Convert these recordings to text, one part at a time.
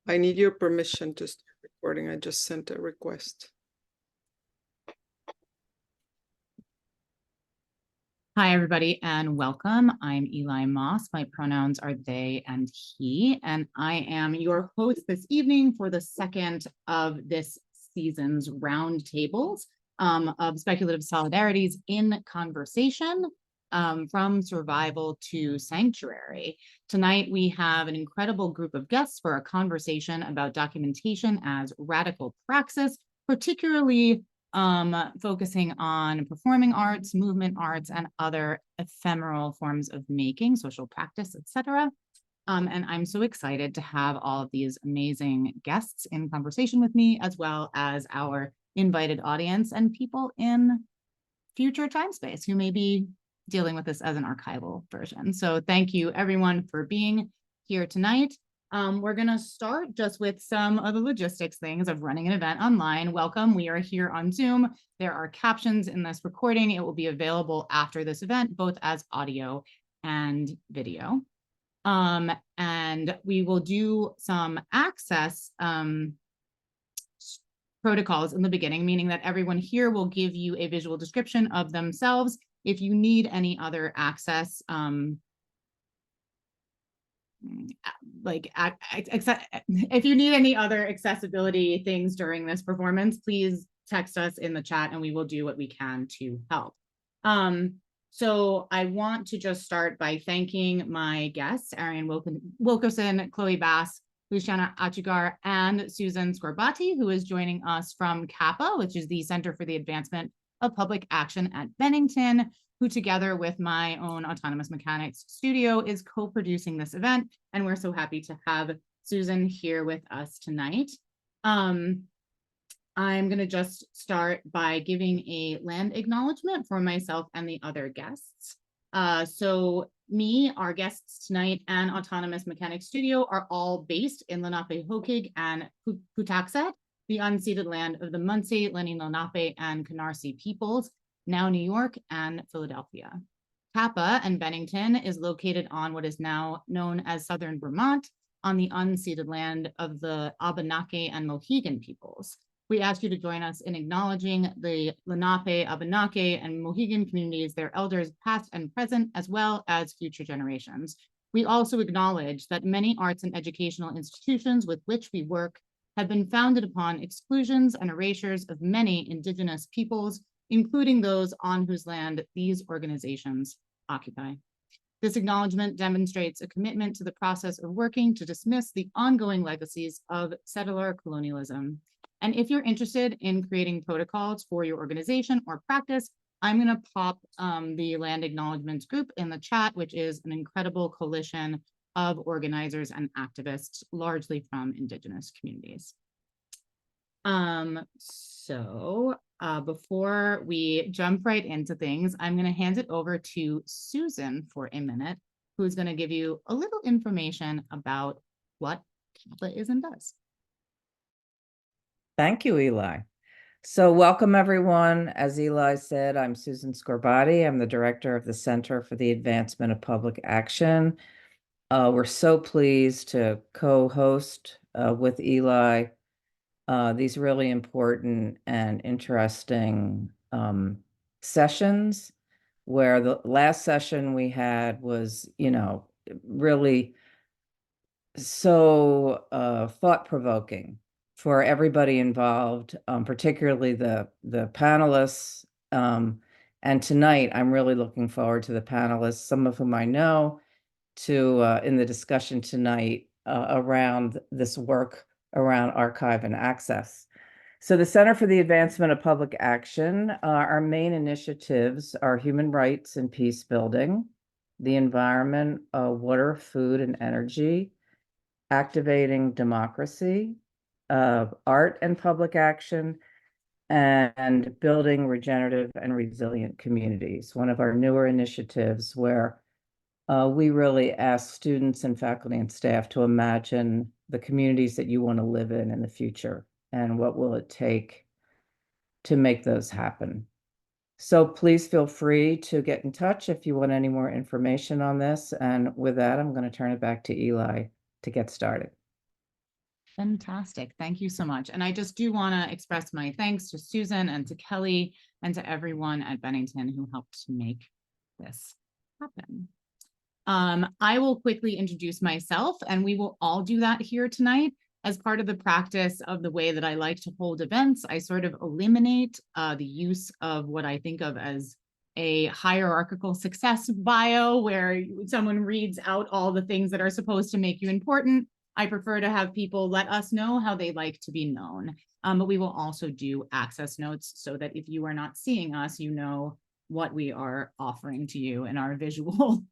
I need your permission to start recording. I just sent a request. Hi, everybody, and welcome. I'm Elæ Moss. My pronouns are they and he, and I am your host this evening for the second of this season's roundtables of speculative solidarities in conversation from survival to sanctuary. Tonight, we have an incredible group of guests for a conversation about documentation as radical praxis, particularly focusing on performing arts, movement arts, and other ephemeral forms of making, social practice, etc. And I'm so excited to have all of these amazing guests in conversation with me, as well as our invited audience and people in future time space who may be dealing with this as an archival version. So thank you everyone for being here tonight. We're going to start just with some of the logistics things of running an event online. Welcome. We are here on Zoom. There are captions in this recording. It will be available after this event, both as audio and video. And we will do some access protocols in the beginning, meaning that everyone here will give you a visual description of themselves. If you need any other access, if you need any other accessibility things during this performance, please text us in the chat and we will do what we can to help. So I want to just start by thanking my guests, Arien Wilkerson, Chloë Bass, Luciana Achugar, and Susan Scorbati, who is joining us from CAPA, which is the Center for the Advancement of Public Action at Bennington, who together with my own Autonomous Mechanics studio is co-producing this event. And we're so happy to have Susan here with us tonight. I'm going to just start by giving a land acknowledgement for myself and the other guests. So me, our guests tonight, and Autonomous Mechanics Studio are all based in Lenape-Hokiig and Pawtuxet, the unceded land of the Munsee, Lenni Lenape, and Canarsie peoples, now New York and Philadelphia. CAPA and Bennington is located on what is now known as Southern Vermont, on the unceded land of the Abenaki and Mohegan peoples. We ask you to join us in acknowledging the Lenape, Abenaki, and Mohegan communities, their elders past and present, as well as future generations. We also acknowledge that many arts and educational institutions with which we work have been founded upon exclusions and erasures of many Indigenous peoples, including those on whose land these organizations occupy. This acknowledgement demonstrates a commitment to the process of working to dismiss the ongoing legacies of settler colonialism. And if you're interested in creating protocols for your organization or practice, I'm going to pop the Land Acknowledgements group in the chat, which is an incredible coalition of organizers and activists, largely from Indigenous communities. Before we jump right into things, I'm going to hand it over to Susan for a minute, who's going to give you a little information about what CAPA is and does. Thank you, Elæ. So welcome, everyone. As Elæ said, I'm Susan Scorbati. I'm the director of the Center for the Advancement of Public Action. We're so pleased to co-host with Elæ these really important and interesting sessions, where the last session we had was, really so thought-provoking for everybody involved, particularly the panelists. And tonight, I'm really looking forward to the panelists, some of whom I know, in the discussion tonight around this work around archive and access. So the Center for the Advancement of Public Action, our main initiatives are human rights and peace building, the environment, water, food, and energy, activating democracy, art and public action, and building regenerative and resilient communities. One of our newer initiatives where we really ask students and faculty and staff to imagine the communities that you want to live in the future, and what will it take to make those happen. So please feel free to get in touch if you want any more information on this. And with that, I'm going to turn it back to Elæ to get started. Fantastic. Thank you so much. And I just do want to express my thanks to Susan and to Kelly and to everyone at Bennington who helped to make this happen. I will quickly introduce myself, and we will all do that here tonight. As part of the practice of the way that I like to hold events, I sort of eliminate the use of what I think of as a hierarchical success bio, where someone reads out all the things that are supposed to make you important. I prefer to have people let us know how they like to be known. But we will also do access notes so that if you are not seeing us, you know what we are offering to you in our visual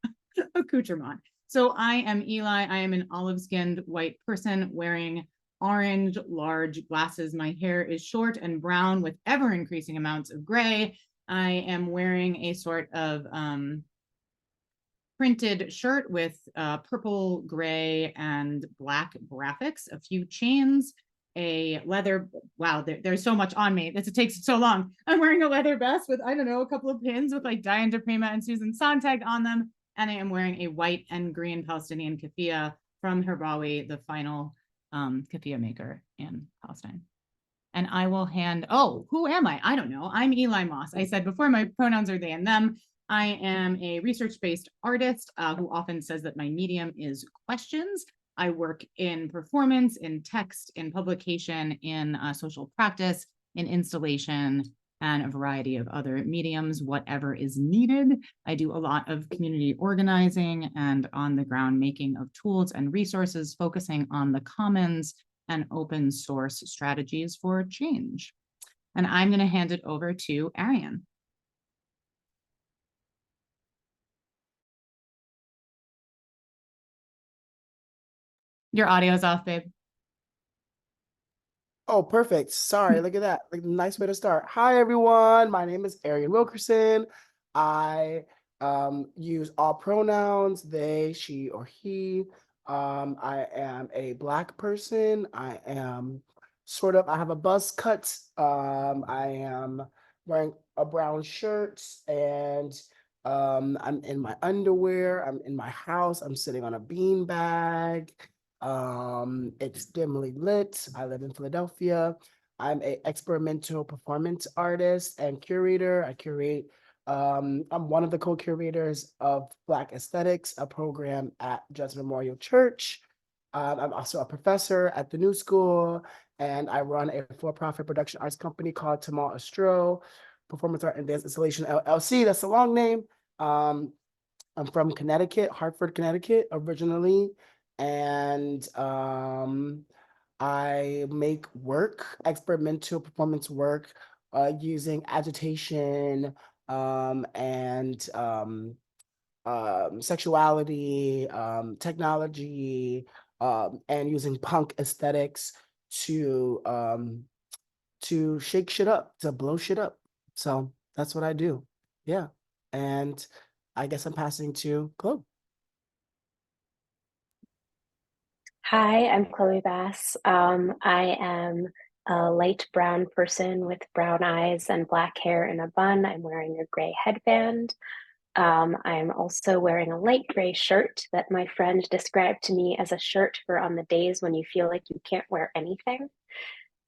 accoutrement. So I am Eli. I am an olive-skinned white person wearing orange large glasses. My hair is short and brown with ever-increasing amounts of gray. I am wearing a sort of printed shirt with purple, gray, and black graphics, a few chains, a leather, wow, there's so much on me. It takes so long. I'm wearing a leather vest with, I don't know, a couple of pins with like Diane DePrima and Susan Sontag on them. And I am wearing a white and green Palestinian keffiyeh from Herbawi, the final keffiyeh maker in Palestine. And I will hand, oh, who am I? I don't know. I'm Elæ Moss. I said before, my pronouns are they and them. I am a research-based artist who often says that my medium is questions. I work in performance, in text, in publication, in social practice, in installation, and a variety of other mediums, whatever is needed. I do a lot of community organizing and on-the-ground making of tools and resources, focusing on the commons and open source strategies for change. And I'm going to hand it over to Arien. Your audio is off, babe. Oh, perfect. Sorry, look at that. Like, nice way to start. Hi, everyone. My name is Arien Wilkerson. I use all pronouns, they, she, or he. I am a Black person. I am I have a buzz cut. I am wearing a brown shirt, and I'm in my underwear. I'm in my house. I'm sitting on a beanbag. It's dimly lit. I live in Philadelphia. I'm an experimental performance artist and curator. I'm one of the co-curators of Black Aesthetics, a program at Judson Memorial Church. I'm also a professor at the New School, and I run a for-profit production arts company called Tamal Astro, Performance Art and Dance Installation LLC. That's a long name. I'm from Connecticut, Hartford, Connecticut, originally. And I make experimental performance work using agitation and sexuality, technology, and using punk aesthetics to shake shit up, to blow shit up. So that's what I do. Yeah. And I guess I'm passing to Chloe. Hi, I'm Chloë Bass. I am a light brown person with brown eyes and black hair in a bun. I'm wearing a gray headband. I'm also wearing a light gray shirt that my friend described to me as a shirt for on the days when you feel like you can't wear anything.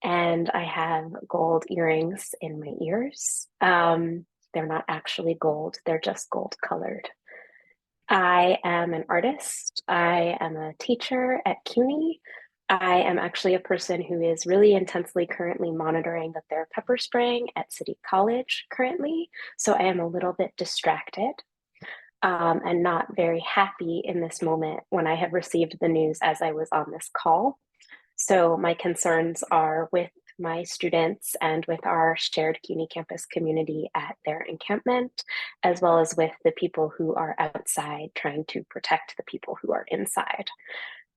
And I have gold earrings in my ears. They're not actually gold, they're just gold colored. I am an artist. I am a teacher at CUNY. I am actually a person who is really intensely currently monitoring that they're pepper spraying at City College currently. So I am a little bit distracted and not very happy in this moment when I have received the news as I was on this call. So my concerns are with my students and with our shared CUNY campus community at their encampment, as well as with the people who are outside trying to protect the people who are inside.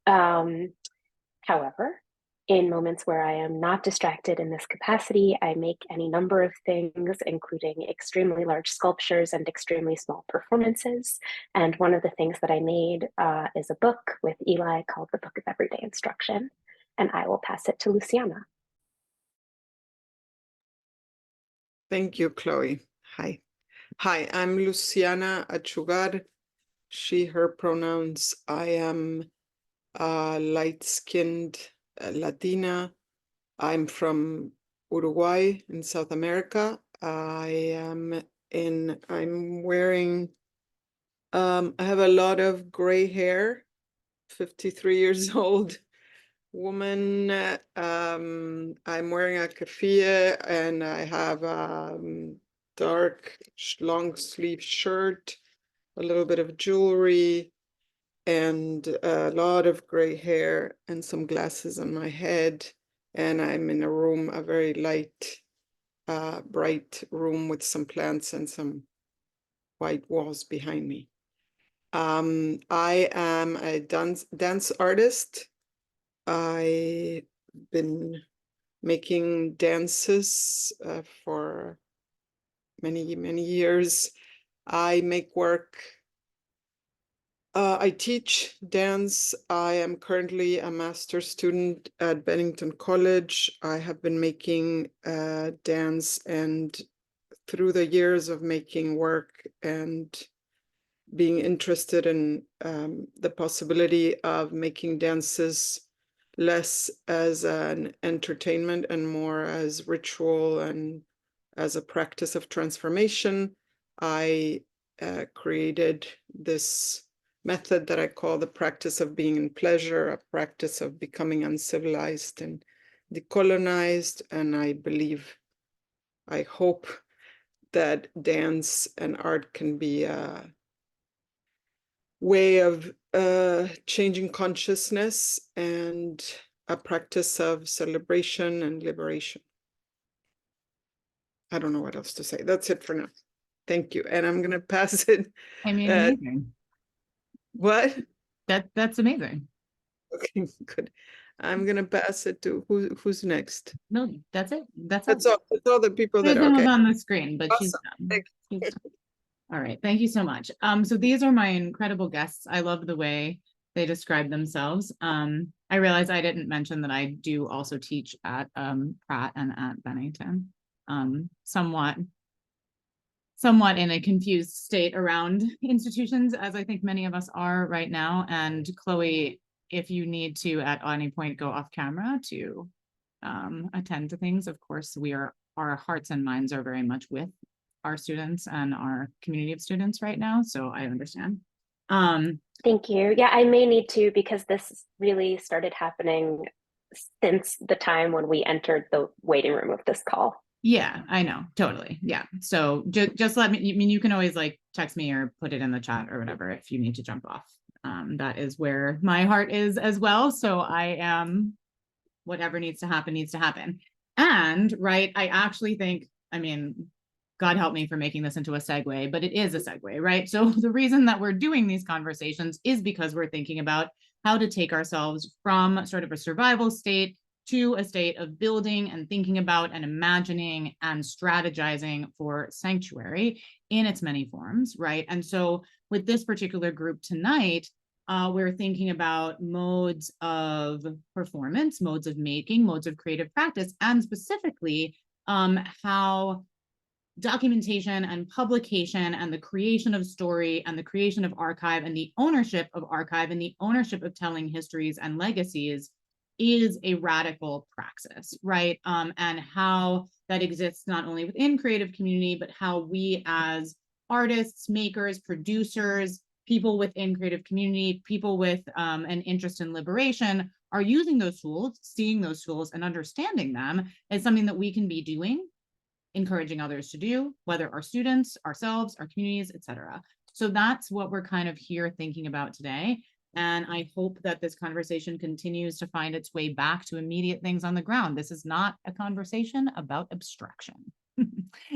However, in moments where I am not distracted in this capacity, I make any number of things, including extremely large sculptures and extremely small performances. And one of the things that I made is a book with Eli called The Book of Everyday Instruction. And I will pass it to Luciana. Thank you, Chloe. Hi. Hi, I'm Luciana Achugar. She, her pronouns. I am a light-skinned Latina. I'm from Uruguay in South America. I'm wearing, I have a lot of gray hair, 53 years old woman. I'm wearing a keffiyeh and I have dark long sleeve shirt, a little bit of jewelry, and a lot of gray hair and some glasses on my head. And I'm in a room, a very light, bright room with some plants and some white walls behind me. I am a dance artist. I've been making dances for many, many years. I make work. I teach dance. I am currently a master's student at Bennington College. I have been making dance, and through the years of making work and being interested in the possibility of making dances less as an entertainment and more as ritual and as a practice of transformation, I created this method that I call the practice of being in pleasure, a practice of becoming uncivilized and decolonized. And I believe, I hope that dance and art can be a way of changing consciousness and a practice of celebration and liberation. I don't know what else to say. That's it for now. Thank you. And I'm going to pass it. I mean, amazing. What? That's amazing. Okay, good. I'm going to pass it to who's next. No, that's it. That's all the people that Susan are was okay. on the screen, but she's Awesome. done. She's done. All right, thank you so much. So these are my incredible guests. I love the way they describe themselves. I realize I didn't mention that I do also teach at Pratt and at Bennington. Somewhat in a confused state around institutions, as I think many of us are right now. And Chloe, if you need to at any point go off camera to attend to things, of course, our hearts and minds are very much with our students and our community of students right now. So I understand. Thank you. Yeah, I may need to, because this really started happening since the time when we entered the waiting room of this call. Yeah, I know. Totally. Yeah. So just let me, I mean, you can always like text me or put it in the chat or whatever if you need to jump off. That is where my heart is as well. So I am, whatever needs to happen. And right, I actually think, I mean, God help me for making this into a segue, but it is a segue, right? So the reason that we're doing these conversations is because we're thinking about how to take ourselves from sort of a survival state to a state of building and thinking about and imagining and strategizing for sanctuary in its many forms, right? And so with this particular group tonight, we're thinking about modes of performance, modes of making, modes of creative practice, and specifically how documentation and publication and the creation of story and the creation of archive and the ownership of archive and the ownership of telling histories and legacies is a radical praxis, right? And how that exists not only within creative community, but how we as artists, makers, producers, people within creative community, people with an interest in liberation are using those tools, seeing those tools and understanding them as something that we can be doing, encouraging others to do, whether our students, ourselves, our communities, etc. So that's what we're kind of here thinking about today. And I hope that this conversation continues to find its way back to immediate things on the ground. This is not a conversation about abstraction.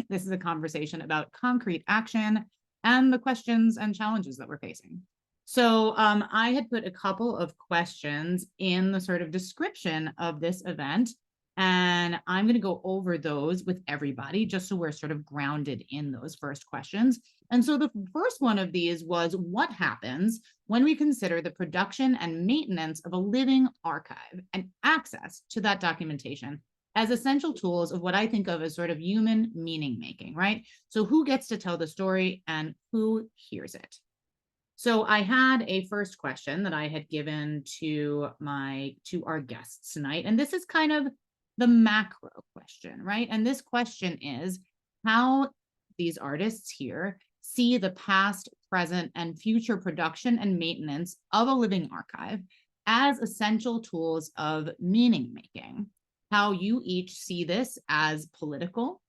This is a conversation about concrete action and the questions and challenges that we're facing. So I had put a couple of questions in the sort of description of this event, and I'm going to go over those with everybody just so we're sort of grounded in those first questions. And so the first one of these was, what happens when we consider the production and maintenance of a living archive and access to that documentation as essential tools of what I think of as sort of human meaning making, right? So who gets to tell the story and who hears it? So I had a first question that I had given to our guests tonight, and this is kind of the macro question, right? And this question is how these artists here see the past, present, and future production and maintenance of a living archive as essential tools of meaning making. How you each see this as political,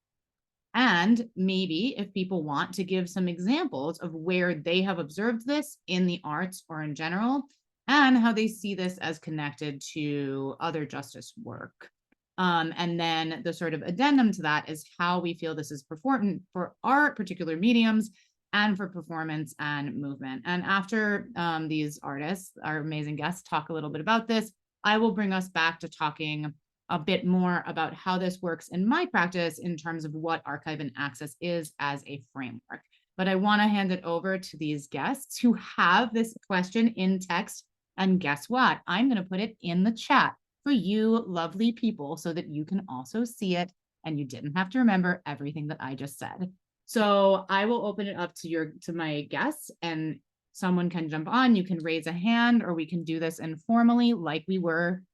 and maybe if people want to give some examples of where they have observed this in the arts or in general, and how they see this as connected to other justice work. And then the sort of addendum to that is how we feel this is important for our particular mediums and for performance and movement. And after these artists, our amazing guests, talk a little bit about this, I will bring us back to talking a bit more about how this works in my practice in terms of what archive and access is as a framework. But I want to hand it over to these guests who have this question in text. And guess what? I'm going to put it in the chat for you lovely people so that you can also see it and you didn't have to remember everything that I just said. So I will open it up to my guests, and someone can jump on. You can raise a hand, or we can do this informally like we were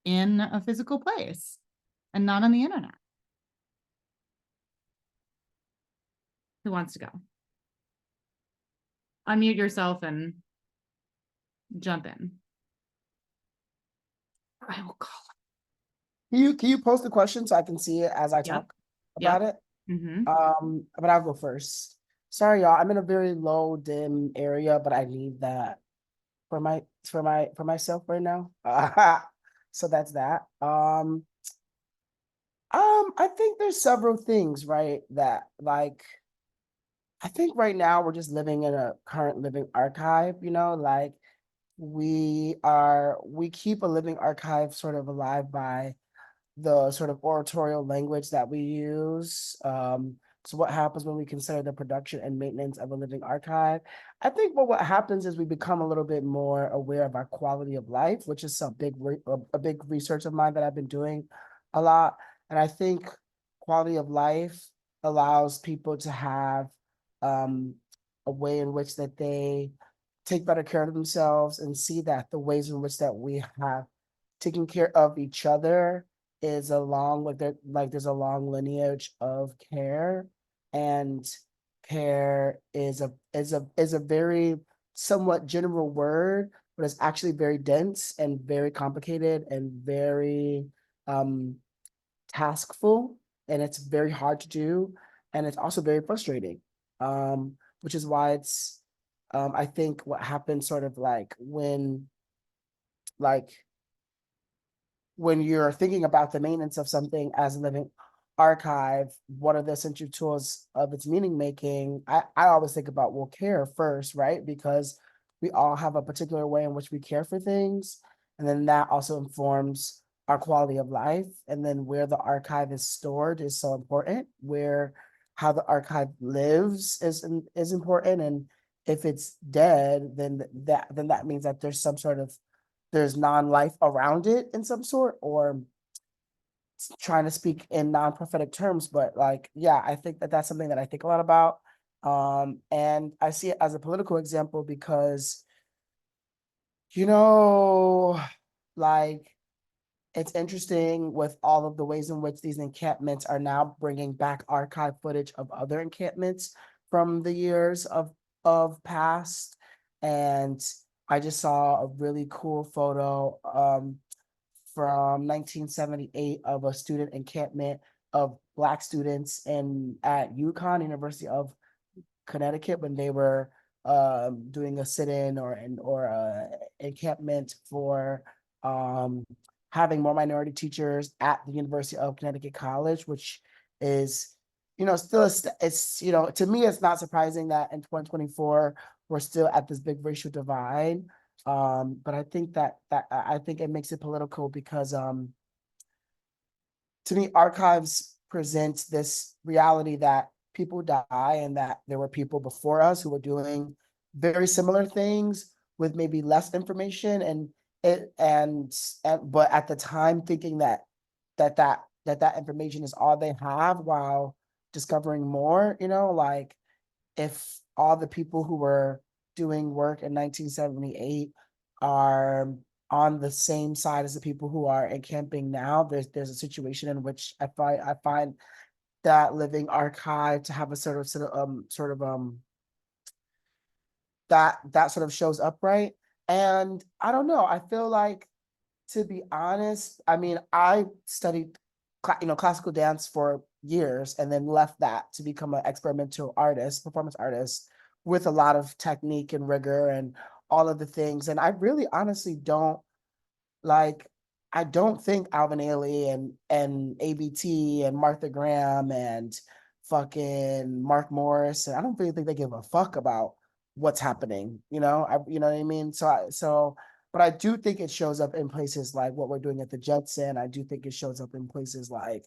in a physical place and not on the internet. Who wants to go? Unmute yourself and jump in. I will call. Can you post the question so I can see it as I talk about it? Mm-hmm. But I'll go first. Sorry, y'all. I'm in a very low dim area, but I need that for myself right now. So that's that. I think there's several things, right? That like, I think right now we're just living in a current living archive, you know, like we keep a living archive sort of alive by the sort of oratorial language that we use. So what happens when we consider the production and maintenance of a living archive? I think what happens is we become a little bit more aware of our quality of life, which is a big research of mine that I've been doing a lot. And I think quality of life allows people to have a way in which that they take better care of themselves and see that the ways in which that we have taken care of each other is a long, there's a long lineage of care, and care is a very somewhat general word, but it's actually very dense and very complicated and very taskful, and it's very hard to do, and it's also very frustrating, which is why it's I think what happens sort of like when you're thinking about the maintenance of something as a living archive, what are the essential tools of its meaning making? I always think about, well, care first, right? Because we all have a particular way in which we care for things. And then that also informs our quality of life. And then where the archive is stored is so important, where how the archive lives is important. And if it's dead, then that means that there's non-life around it in some sort, or trying to speak in non-prophetic terms, but like, yeah, I think that's something that I think a lot about. And I see it as a political example because, you know, like, it's interesting with all of the ways in which these encampments are now bringing back archive footage of other encampments from the years of past. And I just saw a really cool photo from 1978 of a student encampment of Black students at UConn, University of Connecticut, when they were doing a sit-in or encampment for having more minority teachers at the University of Connecticut College, which is, still it's, to me, it's not surprising that in 2024 we're still at this big racial divide. But I think I think it makes it political because to me, archives present this reality that people die and that there were people before us who were doing very similar things with maybe less information but at the time thinking that information is all they have while discovering more, like if all the people who were doing work in 1978 are on the same side as the people who are encamping now. There's a situation in which I find that living archive to have a that sort of shows up, right? And I don't know, I feel like, to be honest, I mean, I studied classical dance for years and then left that to become an experimental artist, performance artist, with a lot of technique and rigor and all of the things. And I really honestly don't like, I don't think Alvin Ailey and ABT and Martha Graham and fucking Mark Morris, and I don't really think they give a fuck about what's happening, you know what I mean? But I do think it shows up in places like what we're doing at the Jetson. I do think it shows up in places like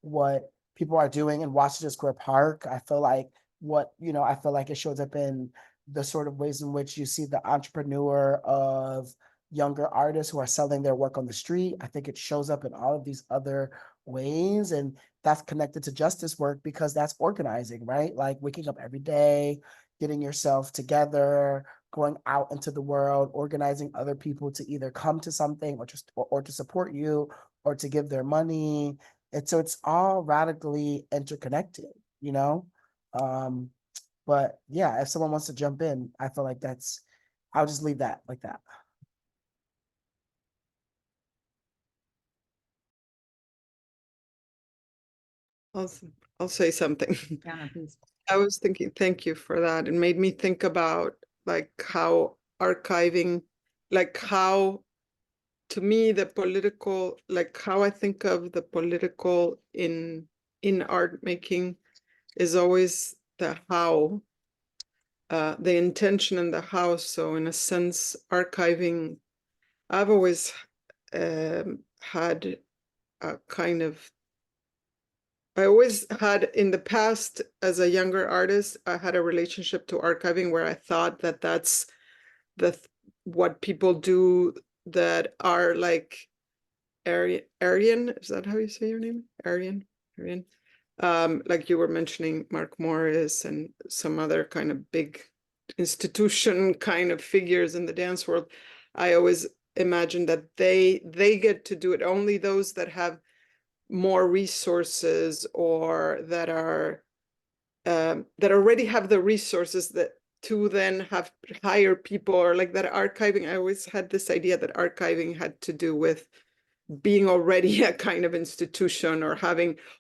what people are doing in Washington Square Park. I feel like it shows up in the sort of ways in which you see the entrepreneur of younger artists who are selling their work on the street. I think it shows up in all of these other ways, and that's connected to justice work because that's organizing, right? Like waking up every day, getting yourself together, going out into the world, organizing other people to either come to something or to support you or to give their money. And so it's all radically interconnected, you know? But yeah, if someone wants to jump in, I feel like I'll just leave that like that. I'll say something. Luciana, please. I was thinking, thank you for that. It made me think about like how archiving, like how, to me, the political, like how I think of the political in art making is always the how, the intention and the how. So in a sense, archiving, I've always had a kind of, I always had in the past, as a younger artist, I had a relationship to archiving where I thought that that's what people do that are like Arien, is that how you say your name? Arien. Like you were mentioning Mark Morris and some other kind of big institution kind of figures in the dance world. I always imagined that they get to do it. Only those that have more resources or that are that already have the resources that to then have hire people, or like that archiving. I always had this idea that archiving had to do with being already a kind of institution or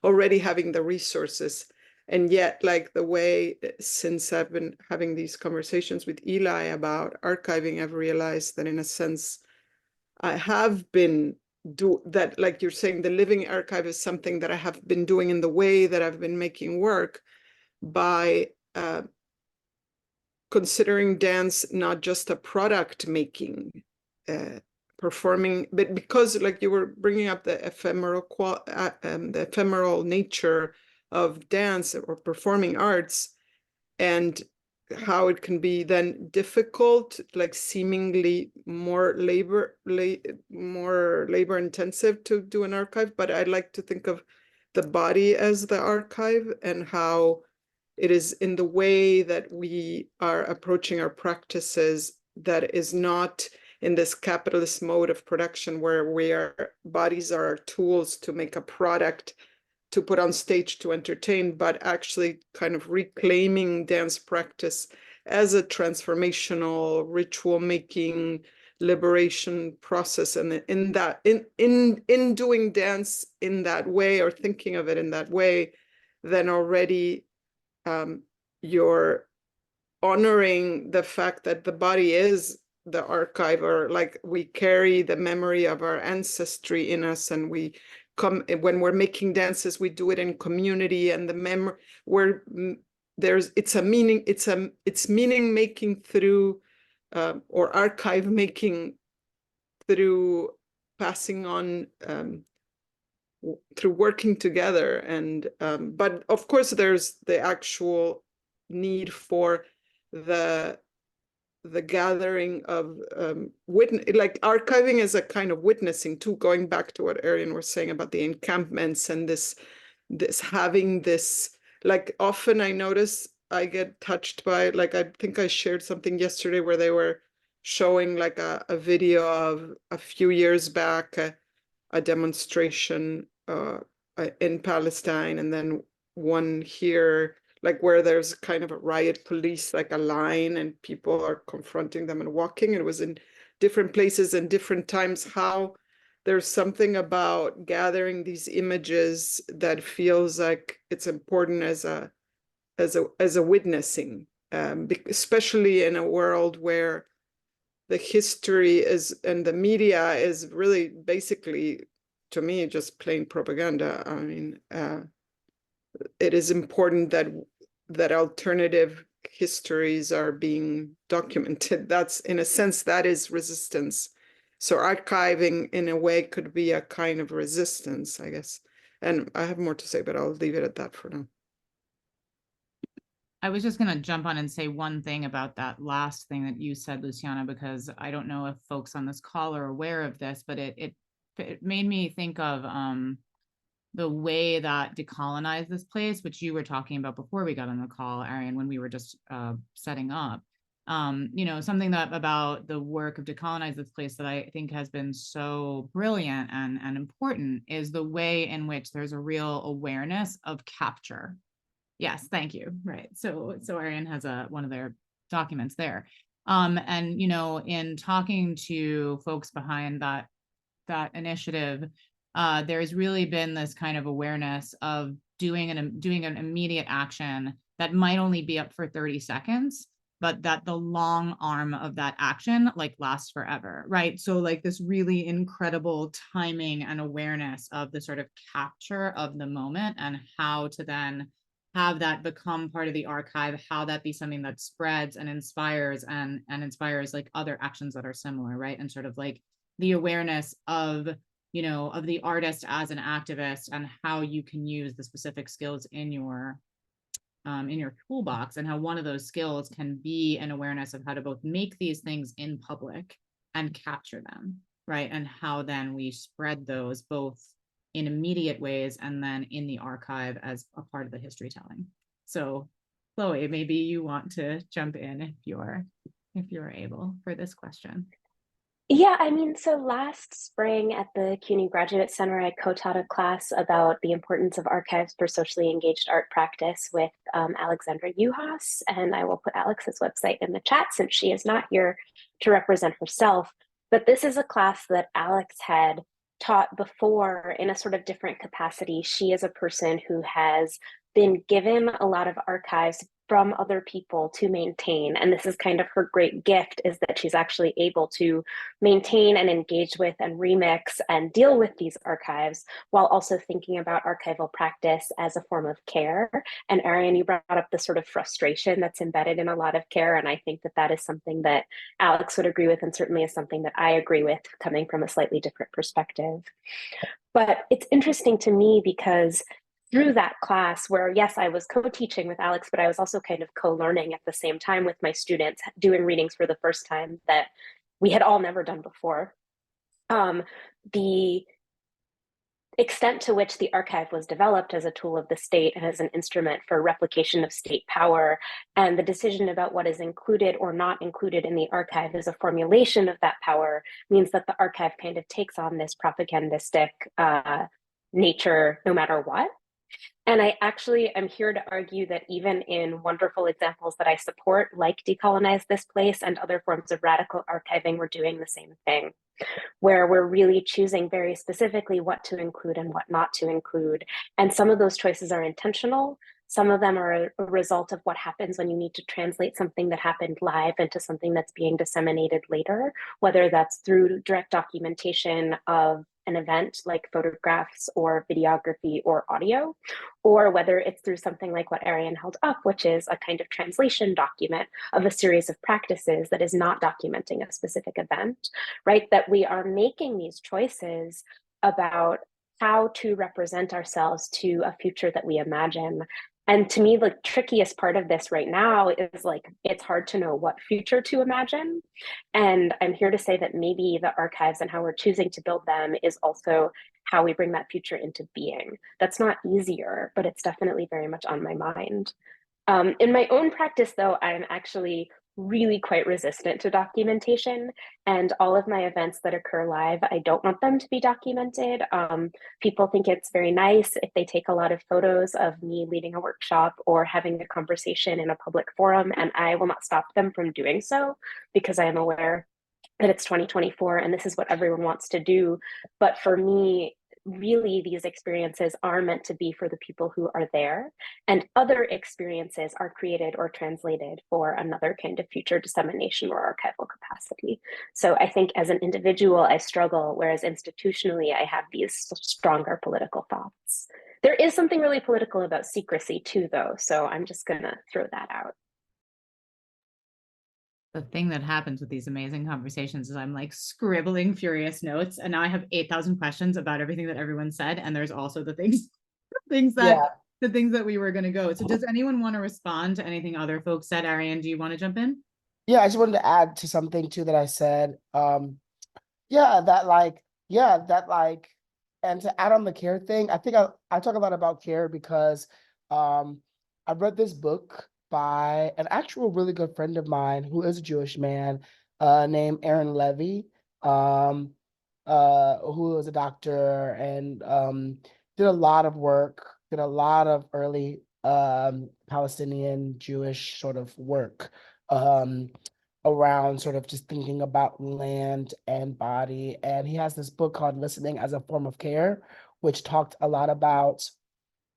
already having the resources. And yet, like the way, since I've been having these conversations with Elæ about archiving, I've realized that in a sense, I have been that, like you're saying, the living archive is something that I have been doing in the way that I've been making work by considering dance not just a product making, performing, but because like you were bringing up the ephemeral nature of dance or performing arts, and how it can be then difficult, like seemingly more labor intensive to do an archive. But I'd like to think of the body as the archive, and how it is in the way that we are approaching our practices that is not in this capitalist mode of production where bodies are our tools to make a product to put on stage to entertain, but actually kind of reclaiming dance practice as a transformational ritual making liberation process. And in doing dance in that way, or thinking of it in that way, then already you're honoring the fact that the body is the archive, or like we carry the memory of our ancestry in us, and we come, when we're making dances, we do it in community, and the memory where it's meaning making through or archive making through passing on through working together. And but of course there's the actual need for the gathering of like archiving is a kind of witnessing too, going back to what Arien was saying about the encampments and this having this, like often I notice I get touched by, like, I think I shared something yesterday where they were showing like a video of a few years back, a demonstration in Palestine, and then one here, like where there's kind of a riot police, like a line, and people are confronting them and walking. It was in different places and different times. How there's something about gathering these images that feels like it's important as a witnessing, especially in a world where the history is and the media is really basically, to me, just plain propaganda. I mean, it is important that alternative histories are being documented. That's, in a sense, that is resistance. So archiving in a way could be a kind of resistance, I guess. And I have more to say, but I'll leave it at that for now. I was just going to jump on and say one thing about that last thing that you said, Luciana, because I don't know if folks on this call are aware of this, but it made me think of the way that decolonize this place, which you were talking about before we got on the call, Arien, when we were just setting up. You know, something that about the work of decolonize this place that I think has been so brilliant and important is the way in which there's a real awareness of capture. Yes, thank you. Right. So Arien has one of their documents there. And, you know, in talking to folks behind that initiative, there's really been this kind of awareness of doing an immediate action that might only be up for 30 seconds, but that the long arm of that action like lasts forever, right? So like this really incredible timing and awareness of the sort of capture of the moment and how to then have that become part of the archive, how that be something that spreads and inspires and inspires like other actions that are similar, right? And sort of like the awareness of, you know, of the artist as an activist and how you can use the specific skills in your toolbox, and how one of those skills can be an awareness of how to both make these things in public and capture them, right? And how then we spread those both in immediate ways and then in the archive as a part of the history telling. So Chloe, maybe you want to jump in if you're able for this question. Yeah, I mean, so last spring at the CUNY Graduate Center, I co-taught a class about the importance of archives for socially engaged art practice with Alexandra Juhas, and I will put Alex's website in the chat since she is not here to represent herself. But this is a class that Alex had taught before in a sort of different capacity. She is a person who has been given a lot of archives from other people to maintain. And this is kind of her great gift, is that she's actually able to maintain and engage with and remix and deal with these archives while also thinking about archival practice as a form of care. And Arien, you brought up the sort of frustration that's embedded in a lot of care. And I think that that is something that Alex would agree with, and certainly is something that I agree with coming from a slightly different perspective. But it's interesting to me because through that class where, yes, I was co-teaching with Alex, but I was also kind of co-learning at the same time with my students, doing readings for the first time that we had all never done before. The extent to which the archive was developed as a tool of the state and as an instrument for replication of state power, and the decision about what is included or not included in the archive as a formulation of that power, means that the archive kind of takes on this propagandistic nature no matter what. And I actually am here to argue that even in wonderful examples that I support, like Decolonize This Place and other forms of radical archiving, we're doing the same thing, where we're really choosing very specifically what to include and what not to include. And some of those choices are intentional. Some of them are a result of what happens when you need to translate something that happened live into something that's being disseminated later, whether that's through direct documentation of an event like photographs or videography or audio, or whether it's through something like what Arien held up, which is a kind of translation document of a series of practices that is not documenting a specific event, right? That we are making these choices about how to represent ourselves to a future that we imagine. And to me, the trickiest part of this right now is like, it's hard to know what future to imagine. And I'm here to say that maybe the archives and how we're choosing to build them is also how we bring that future into being. That's not easier, but it's definitely very much on my mind. In my own practice, though, I'm actually really quite resistant to documentation, and all of my events that occur live, I don't want them to be documented. People think it's very nice if they take a lot of photos of me leading a workshop or having a conversation in a public forum, and I will not stop them from doing so because I am aware that it's 2024 and this is what everyone wants to do. But for me, really, these experiences are meant to be for the people who are there, and other experiences are created or translated for another kind of future dissemination or archival capacity. So I think as an individual, I struggle, whereas institutionally, I have these stronger political thoughts. There is something really political about secrecy too, though, so I'm just gonna throw that out. The thing that happens with these amazing conversations is I'm like scribbling furious notes, and now I have 8,000 questions about everything that everyone said. And there's also the things that we were going to go. So does anyone want to respond to anything other folks said? Arien, do you want to jump in? Yeah, I just wanted to add to something too that I said. And to add on the care thing, I think I talk a lot about care because I read this book by an actual really good friend of mine who is a Jewish man named Aaron Levy, who is a doctor and did a lot of work, did a lot of early Palestinian Jewish sort of work around sort of just thinking about land and body. And he has this book called Listening as a Form of Care, which talked a lot about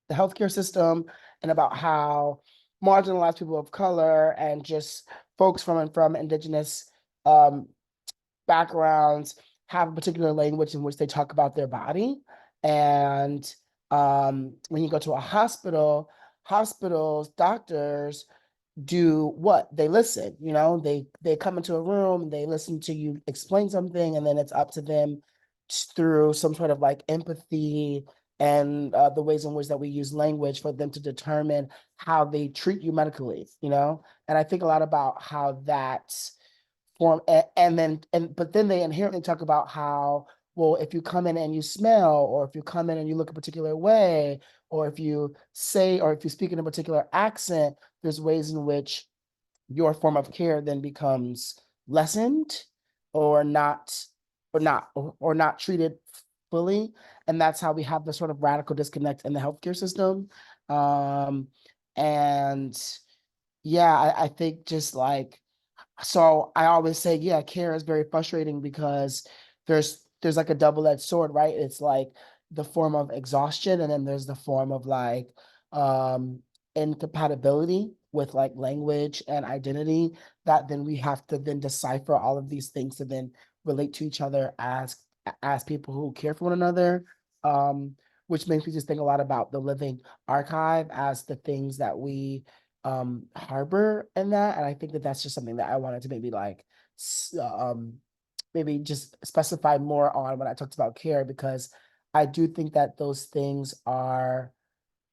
the healthcare system and about how marginalized people of color and just folks from indigenous backgrounds have a particular language in which they talk about their body. And when you go to a hospital, hospitals, doctors do what? They listen, they come into a room, they listen to you explain something, and then it's up to them through some sort of like empathy and the ways in which that we use language for them to determine how they treat you medically, and I think a lot about how that form but then they inherently talk about how, well, if you come in and you smell, or if you come in and you look a particular way, or if you say, or if you speak in a particular accent, there's ways in which your form of care then becomes lessened or not treated fully. And that's how we have the sort of radical disconnect in the healthcare system. And yeah, I think just like, so I always say, yeah, care is very frustrating because there's like a double-edged sword, right? It's like the form of exhaustion, and then there's the form of like incompatibility with like language and identity, that then we have to then decipher all of these things to then relate to each other as people who care for one another. Which makes me just think a lot about the living archive as the things that we harbor in that. And I think that that's just something that I wanted to maybe like maybe just specify more on when I talked about care, because I do think that those things are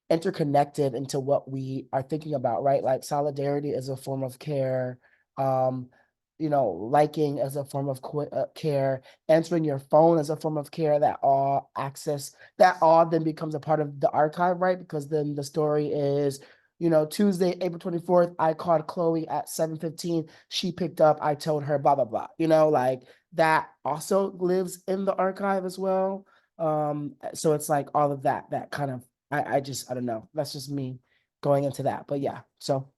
interconnected into what we are thinking about, right? Like solidarity is a form of care, liking as a form of care, answering your phone as a form of care, that all then becomes a part of the archive, right? Because then the story is, Tuesday, April 24th, I called Chloe at 7:15. She picked up, I told her, blah, blah, blah. Like that also lives in the archive as well. So it's like all of that kind of, I don't know. That's just me going into that. But yeah, so.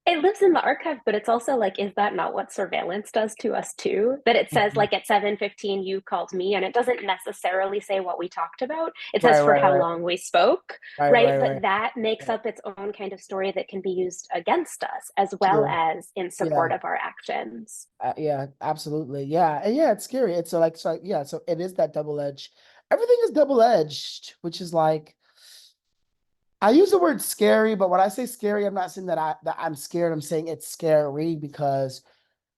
It lives in the archive, but it's also like, is that not what surveillance does to us too? That it says like at 7:15 you called me, and it doesn't necessarily say what we talked about. It says for how long we spoke, right? But that makes up its own kind of story that can be used against us as well as in support of our actions. Yeah, absolutely. Yeah, and yeah, it's scary. It's so it is that double-edged. Everything is double-edged, which is like, I use the word scary, but when I say scary, I'm not saying that I'm scared. I'm saying it's scary because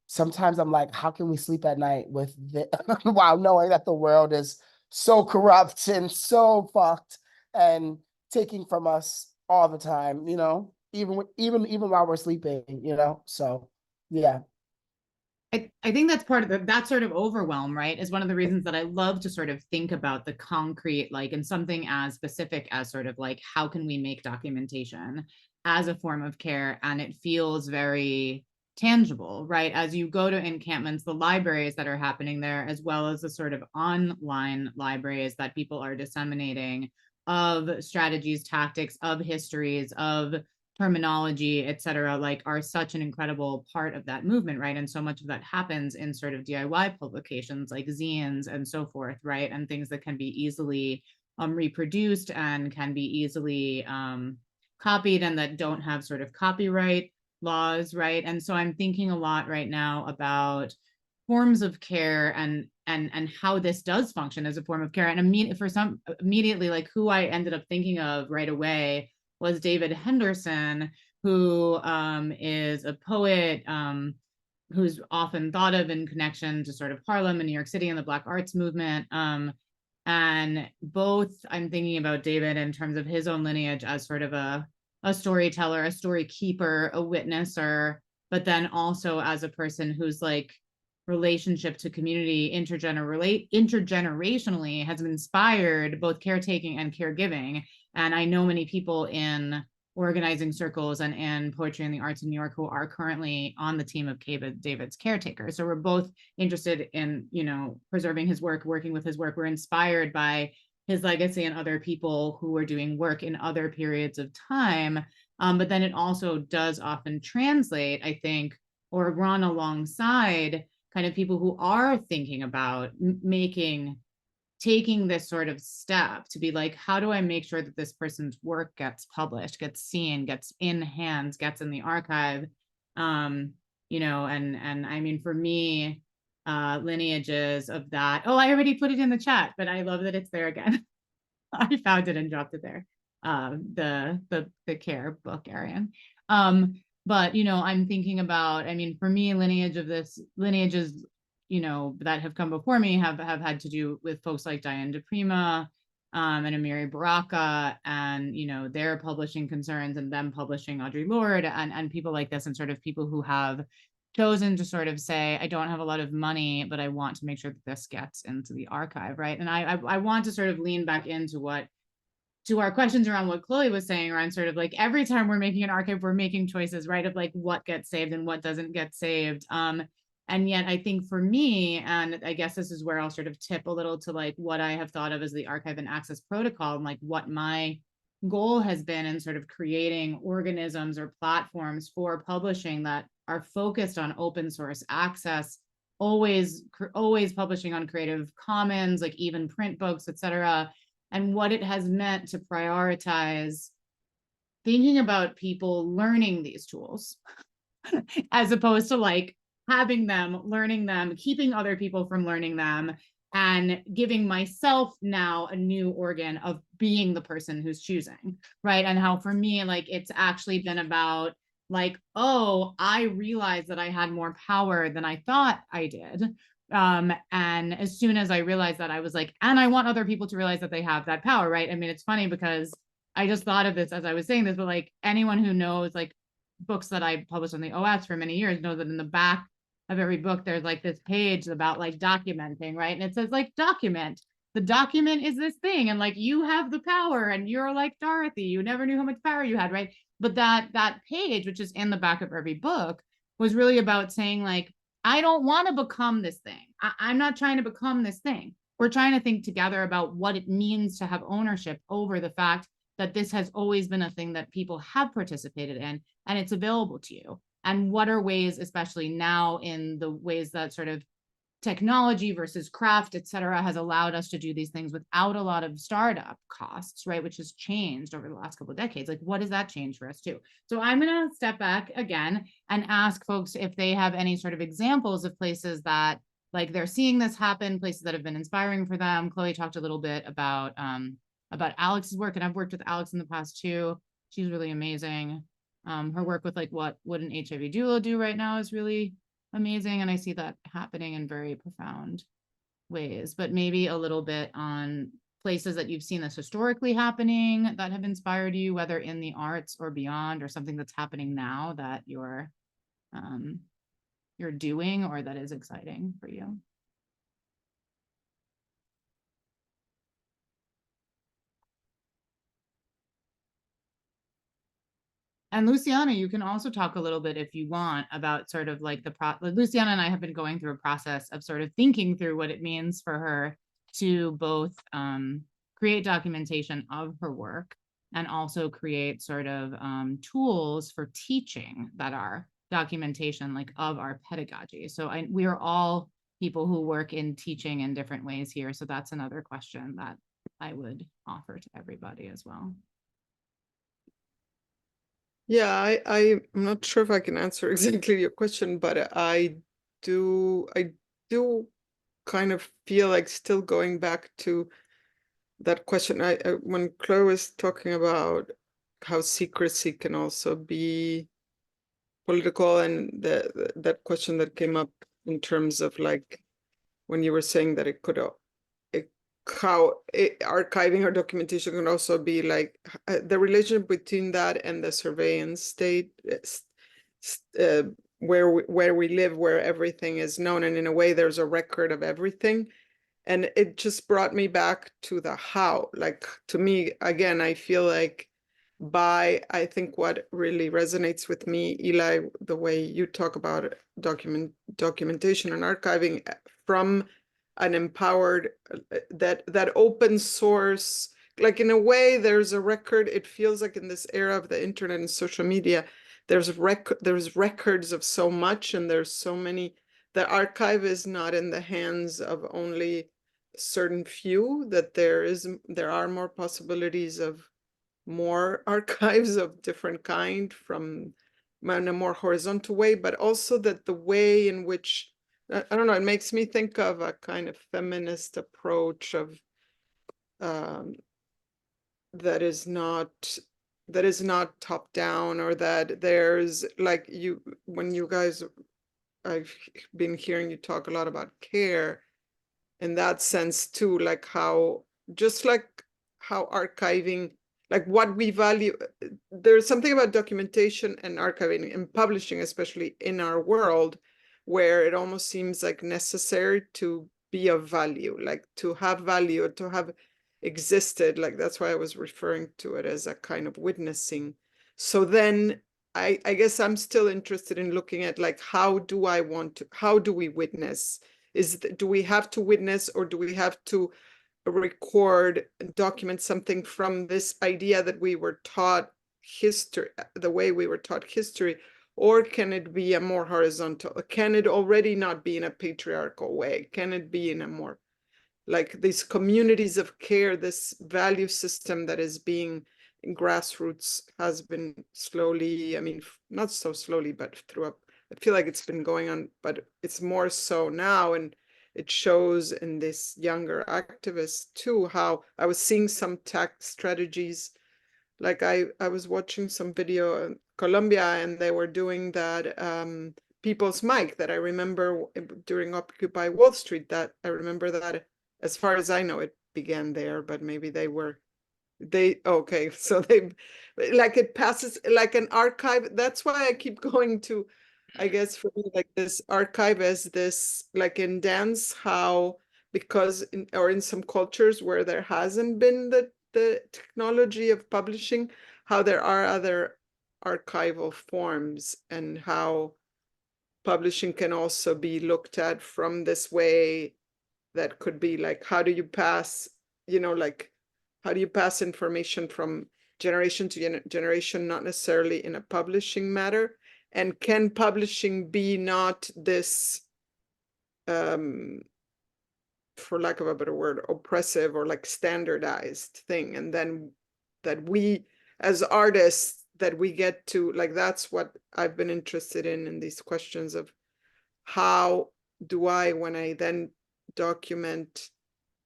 sometimes I'm like, how can we sleep at night with while knowing that the world is so corrupt and so fucked and taking from us all the time, even while we're sleeping, So yeah. I think that's part of that sort of overwhelm, right, is one of the reasons that I love to sort of think about the concrete, like in something as specific as sort of like, how can we make documentation as a form of care, and it feels very tangible, right? As you go to encampments, the libraries that are happening there, as well as the sort of online libraries that people are disseminating of strategies, tactics, of histories, of terminology, et cetera, like are such an incredible part of that movement, right? And so much of that happens in sort of DIY publications like zines and so forth, right? And things that can be easily reproduced and can be easily copied and that don't have sort of copyright laws, right? And so I'm thinking a lot right now about forms of care and how this does function as a form of care. And immediately, like who I ended up thinking of right away was David Henderson, who is a poet who's often thought of in connection to sort of Harlem and New York City and the Black arts movement. And both, I'm thinking about David in terms of his own lineage as sort of a storyteller, a story keeper, a witnesser, but then also as a person who's like relationship to community intergenerationally has inspired both caretaking and caregiving. And I know many people in organizing circles and in poetry and the arts in New York who are currently on the team of David's caretaker. So we're both interested in, you know, preserving his work, working with his work. We're inspired by his legacy and other people who are doing work in other periods of time. But then it also does often translate, I think, or run alongside kind of people who are thinking about taking this sort of step to be like, how do I make sure that this person's work gets published, gets seen, gets in hands, gets in the archive? You know, and I mean, for me, lineages of that. Oh, I already put it in the chat, but I love that it's there again. I found it and dropped it there. The care book, Arien. But you know, I'm thinking about, I mean, for me, lineages, you know, that have come before me have had to do with folks like Diane DePrima and Amiri Baraka, and you know, their publishing concerns and them publishing Audre Lorde and people like this, and sort of people who have chosen to sort of say, I don't have a lot of money, but I want to make sure that this gets into the archive, right? And I want to sort of lean back into to our questions around what Chloe was saying around sort of like every time we're making an archive, we're making choices, right? Of like what gets saved and what doesn't get saved. And yet I think for me, and I guess this is where I'll sort of tip a little to like what I have thought of as the archive and access protocol, and like what my goal has been in sort of creating organisms or platforms for publishing that are focused on open source access, always publishing on Creative Commons, like even print books, et cetera, and what it has meant to prioritize thinking about people learning these tools as opposed to like having them, learning them, keeping other people from learning them, and giving myself now a new organ of being the person who's choosing, right? And how for me, like it's actually been about like, oh, I realized that I had more power than I thought I did. And as soon as I realized that, I was like, and I want other people to realize that they have that power, right? I mean, it's funny because I just thought of this as I was saying this, but like anyone who knows like books that I published on the OS for many years knows that in the back of every book, there's like this page about like documenting, right? And it says like document. The document is this thing, and like you have the power, and you're like Dorothy. You never knew how much power you had, right? But that page, which is in the back of every book, was really about saying like, I don't want to become this thing. I'm not trying to become this thing. We're trying to think together about what it means to have ownership over the fact that this has always been a thing that people have participated in, and it's available to you. And what are ways, especially now in the ways that sort of technology versus craft, et cetera, has allowed us to do these things without a lot of startup costs, right? Which has changed over the last couple of decades. Like, what does that change for us too? So I'm going to step back again and ask folks if they have any sort of examples of places that like they're seeing this happen, places that have been inspiring for them. Chloe talked a little bit about Alex's work, and I've worked with Alex in the past too. She's really amazing. Her work with like what would an HIV doula do right now is really amazing, and I see that happening in very profound ways. But maybe a little bit on places that you've seen this historically happening that have inspired you, whether in the arts or beyond, or something that's happening now that you're doing or that is exciting for you. And Luciana, you can also talk a little bit if you want about sort of like Luciana and I have been going through a process of sort of thinking through what it means for her to both create documentation of her work and also create sort of tools for teaching that are documentation like of our pedagogy. So we are all people who work in teaching in different ways here. So that's another question that I would offer to everybody as well. Yeah, I'm not sure if I can answer exactly your question, but I do kind of feel like still going back to that question. When Chloe was talking about how secrecy can also be political, and that question that came up in terms of like when you were saying that it could archiving or documentation can also be like the relationship between that and the surveillance state, where we live, where everything is known, and in a way there's a record of everything. And it just brought me back to the how. Like, to me, again, I feel like I think what really resonates with me, Elæ, the way you talk about documentation and archiving from an empowered, that open source, like in a way there's a record. It feels like in this era of the internet and social media, there's records of so much, and there's so many. The archive is not in the hands of only certain few, that there are more possibilities of more archives of different kind from in a more horizontal way, but also that the way in which, I don't know, it makes me think of a kind of feminist approach of that is not top down, or that there's like when you guys, I've been hearing you talk a lot about care in that sense too, like how archiving, like what we value. There's something about documentation and archiving and publishing, especially in our world, where it almost seems like necessary to be of value, like to have value, to have existed. Like that's why I was referring to it as a kind of witnessing. So then I guess I'm still interested in looking at like, how do we witness? Do we have to witness, or do we have to record and document something from this idea that we were taught history, the way we were taught history? Or can it be a more horizontal? Can it already not be in a patriarchal way? Can it be in a more like these communities of care, this value system that is being in grassroots has been slowly, I mean, not so slowly, but I feel like it's been going on, but it's more so now. And it shows in this younger activists too, how I was seeing some tech strategies. Like I was watching some video in Colombia, and they were doing that People's Mic that I remember during Occupy Wall Street, that I remember that, as far as I know, it began there, but maybe okay, so like it passes like an archive. That's why I keep going to, I guess for me, like this archive as this, like in dance, how, because in some cultures where there hasn't been the technology of publishing, how there are other archival forms, and how publishing can also be looked at from this way. That could be like, how do you pass, like, how do you pass information from generation to generation, not necessarily in a publishing matter? And can publishing be not this, for lack of a better word, oppressive or like standardized thing? And then that we, as artists, that we get to, like, that's what I've been interested in these questions of how do I, when I then document,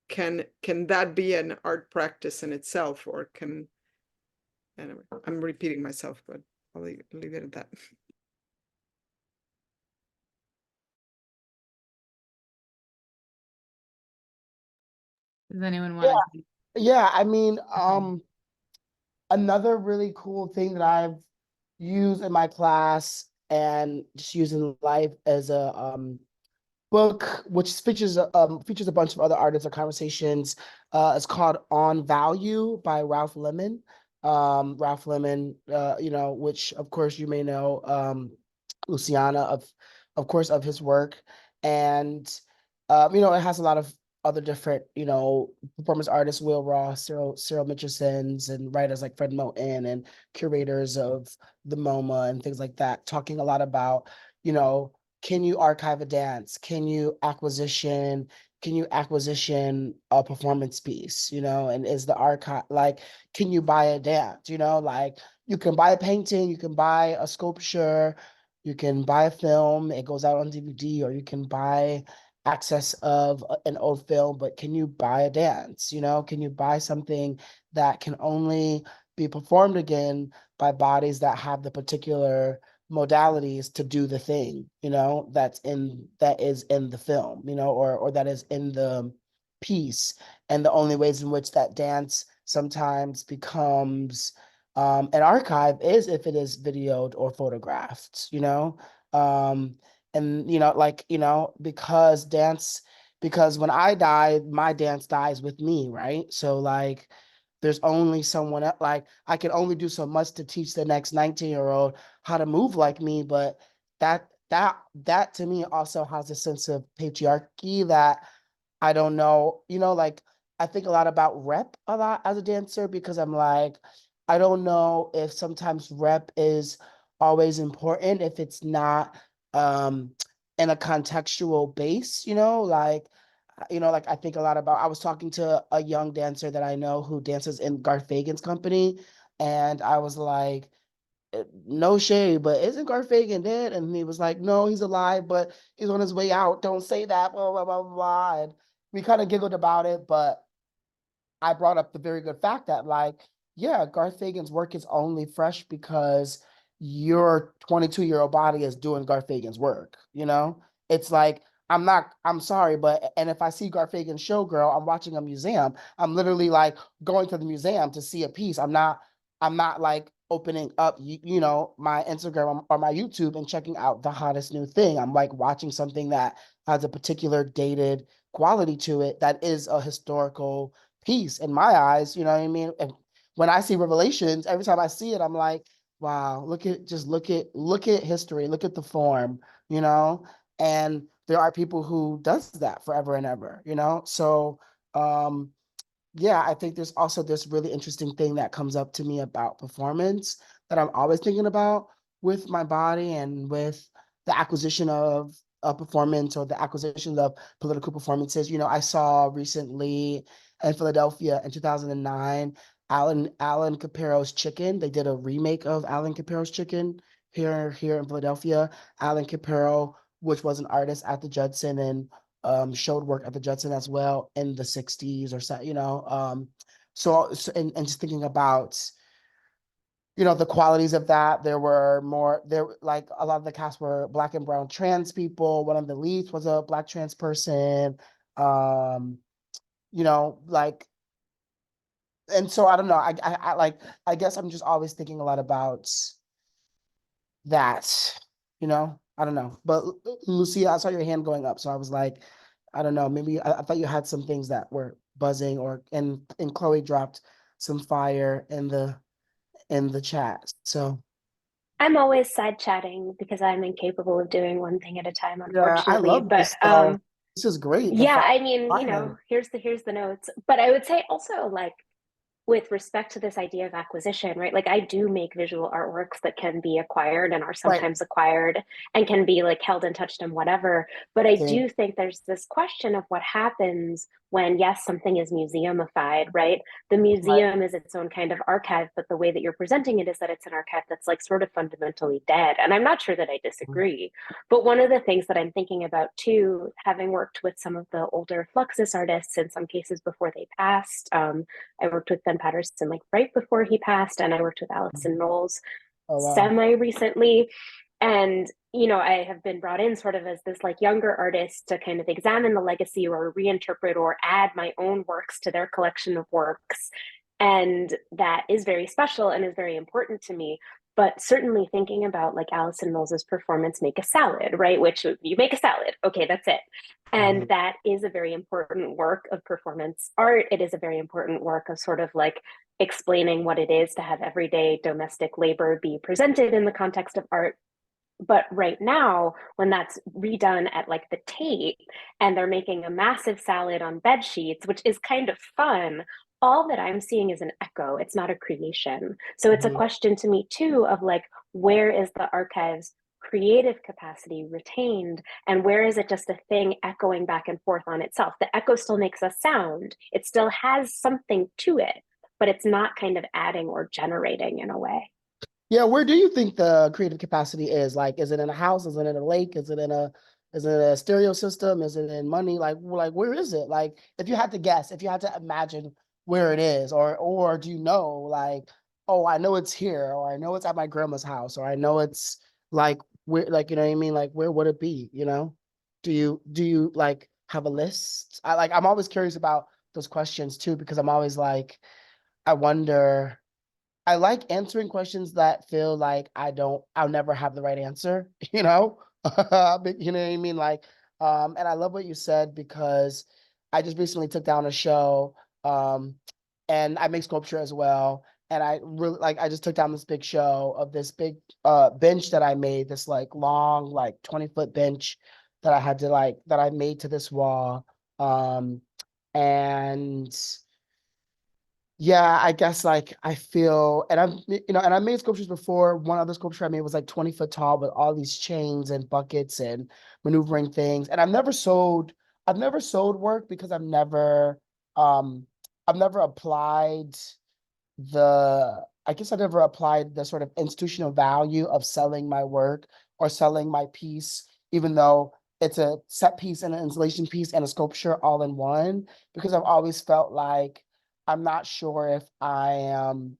can that be an art practice in itself, or anyway, I'm repeating myself, but I'll leave it at that. Does anyone want to? Yeah, I mean, another really cool thing that I've used in my class and just use in life as a book, which features a bunch of other artists or conversations. It's called On Value by Ralph Lemon. Ralph Lemon, which of course you may know, Luciana of course of his work. And it has a lot of other different, performance artists, Will Ross, Cyril Mitchelsons, and writers like Fred Moten and curators of the MoMA and things like that, talking a lot about, can you archive a dance? Can you acquisition a performance piece, and is the archive, like, can you buy a dance, like you can buy a painting, you can buy a sculpture, you can buy a film, it goes out on DVD, or you can buy access of an old film, but can you buy a dance, can you buy something that can only be performed again by bodies that have the particular modalities to do the thing, that is in the film, or that is in the piece. And the only ways in which that dance sometimes becomes an archive is if it is videoed or photographed, and because when I die, my dance dies with me, right? So like there's only someone else, like I can only do so much to teach the next 19-year-old how to move like me, but that to me also has a sense of patriarchy that I don't know, like I think a lot about rep a lot as a dancer, because I'm like, I don't know if sometimes rep is always important if it's not in a contextual base, like I think a lot about, I was talking to a young dancer that I know who dances in Garth Fagan's company, and I was like, no shade, but isn't Garth Fagan dead? And he was like, no, he's alive, but he's on his way out. Don't say that, blah, blah, blah, blah. And we kind of giggled about it, but I brought up the very good fact that, like, yeah, Garth Fagan's work is only fresh because your 22-year-old body is doing Garth Fagan's work, It's like, I'm sorry, but, and if I see Garth Fagan's showgirl, I'm watching a museum. I'm literally like going to the museum to see a piece. I'm not like opening up, my Instagram or my YouTube and checking out the hottest new thing. I'm like watching something that has a particular dated quality to it that is a historical piece in my eyes, you know what I mean? And when I see Revelations, every time I see it, I'm like, wow, look at history, look at the form, and there are people who does that forever and ever, So yeah, I think there's also this really interesting thing that comes up to me about performance that I'm always thinking about with my body and with the acquisition of a performance or the acquisition of political performances. I saw recently in Philadelphia in 2009, Alan Capero's Chicken. They did a remake of Alan Capero's Chicken here in Philadelphia. Alan Capero, which was an artist at the Judson and showed work at the Judson as well in the 60s or so, and just thinking about, the qualities of that. Like a lot of the cast were Black and brown trans people. One of the leads was a Black trans person. Like, and so I don't know. I guess I'm just always thinking a lot about that, I don't know. But Lucia, I saw your hand going up, so I was like, I don't know, maybe I thought you had some things that were buzzing, and Chloe dropped some fire in the chat. So I'm always side chatting because I'm incapable of doing one thing at a time, yeah, I unfortunately. love But this stuff. This is great. yeah, I mean, Fire. here's the notes. But I would say also, like, with respect to this idea of acquisition, right? Like I do make visual artworks that can be acquired and are Right. sometimes acquired and can be like held and touched and whatever. But I do think there's this question of what happens when, yes, something is museumified, right? The museum is its own kind of archive, but the way that you're presenting it is that it's an archive that's like sort of fundamentally dead. And I'm not sure that I disagree. But one of the things that I'm thinking about too, having worked with some of the older Fluxus artists in some cases before they passed, I worked with Ben Patterson like right before he passed, and I worked with Allison Knowles semi recently. And, I have been brought in sort of as this like younger artist to kind of examine the legacy or reinterpret or add my own works to their collection of works. And that is very special and is very important to me. But certainly thinking about like Allison Knowles's performance, Make a Salad, right? Which you make a salad. Okay, that's it. And that is a very important work of performance art. It is a very important work of sort of like explaining what it is to have everyday domestic labor be presented in the context of art. But right now, when that's redone at like the Tate and they're making a massive salad on bed sheets, which is kind of fun, all that I'm seeing is an echo. It's not a creation. So it's a question to me too of like, where is the archive's creative capacity retained, and where is it just a thing echoing back and forth on itself? The echo still makes a sound. It still has something to it, but it's not kind of adding or generating in a way. Yeah, where do you think the creative capacity is? Like, is it in a house? Is it in a lake? Is it in a stereo system? Is it in money? Like where is it? Like, if you had to guess, if you had to imagine where it is, or do you know, like, oh, I know it's here, or I know it's at my grandma's house, or I know it's like where, like, you know what I mean? Like, where would it be? You know? Do you like have a list? I'm always curious about those questions too, because I'm always like, I wonder. I like answering questions that feel like I'll never have the right answer, you know? You know what I mean? Like, and I love what you said, because I just recently took down a show, and I make sculpture as well. And I really I just took down this big show of this big bench that I made, this like long, like 20-foot bench that I had to that I made to this wall. And yeah, I guess like I feel, and and I made sculptures before. One other sculpture I made was like 20 foot tall with all these chains and buckets and maneuvering things. And I've never sold work, because um, I've never applied I guess I never applied the sort of institutional value of selling my work or selling my piece, even though it's a set piece and an installation piece and a sculpture all in one, because I've always felt like I'm not sure if I'm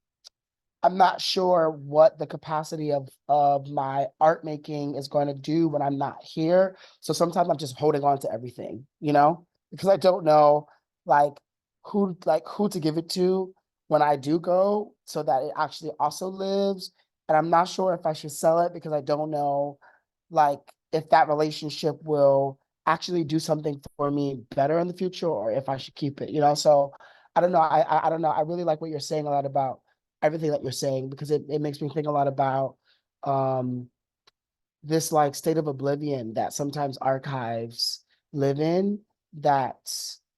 not sure what the capacity of my art making is going to do when I'm not here. So sometimes I'm just holding on to everything, you know, because I don't know like who to give it to when I do go, so that it actually also lives. And I'm not sure if I should sell it, because I don't know like if that relationship will actually do something for me better in the future, or if I should keep it, you know. So I don't know. I don't know. I really like what you're saying a lot about everything that you're saying, because it makes me think a lot about um this like state of oblivion that sometimes archives live in, that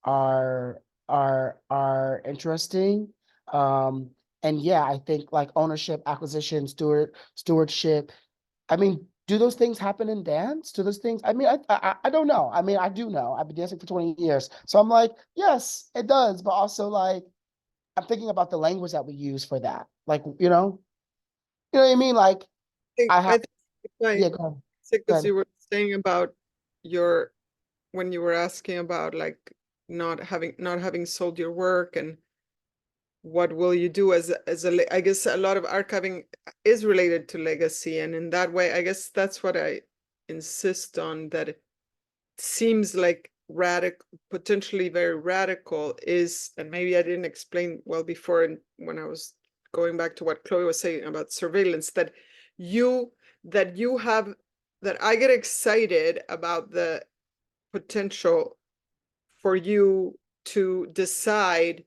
are are interesting. Um and yeah, I think like ownership, acquisition, stewardship. I mean, do those things happen in dance? Do those things? I mean, I don't know. I mean, I do know. I've been dancing for 20 years. So I'm like, yes, it does. But also like, I'm thinking about the language that we use for that. Like, you know what I mean? Like, I I have, think it's like, yeah, go ahead. Go because ahead. you were saying about your, when you were asking about like not having sold your work, and what will you do I guess a lot of archiving is related to legacy, and in that way, I guess that's what I insist on, that it seems like potentially very radical is, and maybe I didn't explain well before, and when I was going back to what Chloe was saying about surveillance, you you have that I get excited about the potential for you to decide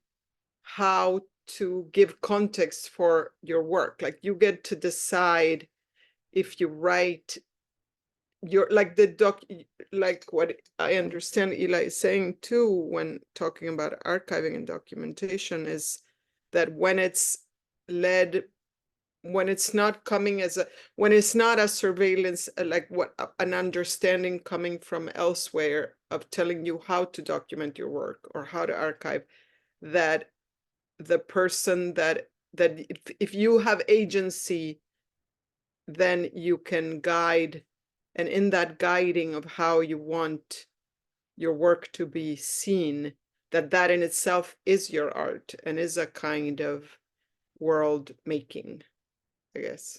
how to give context for your work. Like, you get to decide if you write your, like like what I understand Elæ is saying too when talking about archiving and documentation, is that when it's led, when it's not coming as when it's not a surveillance, like what an understanding coming from elsewhere of telling you how to document your work or how to archive, that the person that if you have agency, then you can guide, and in that guiding of how you want your work to be seen, that in itself is your art and is a kind of world making, I guess.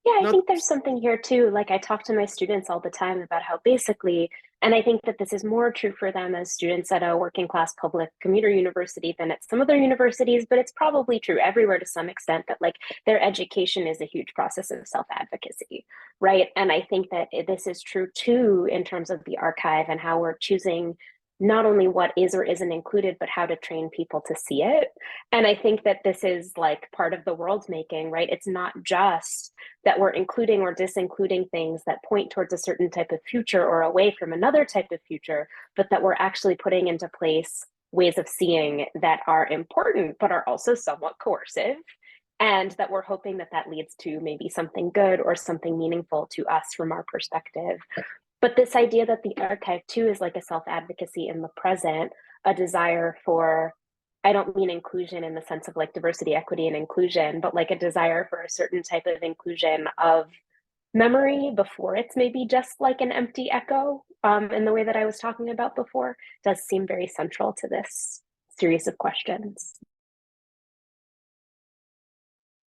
Yeah, I Not think there's something here too. Like I talk to my students all the time about how basically, and I think that this is more true for them as students at a working class public commuter university than at some other universities, but it's probably true everywhere to some extent that like their education is a huge process of self-advocacy, right? And I think that this is true too in terms of the archive and how we're choosing not only what is or isn't included, but how to train people to see it. And I think that this is like part of the world making, right? It's not just that we're including or disincluding things that point towards a certain type of future or away from another type of future, but that we're actually putting into place ways of seeing that are important, but are also somewhat coercive. And that we're hoping that that leads to maybe something good or something meaningful to us from our perspective. But this idea that the archive too is like a self-advocacy in the present, a desire for, I don't mean inclusion in the sense of like diversity, equity, and inclusion, but like a desire for a certain type of inclusion of memory before it's maybe just like an empty echo, in the way that I was talking about before, does seem very central to this series of questions.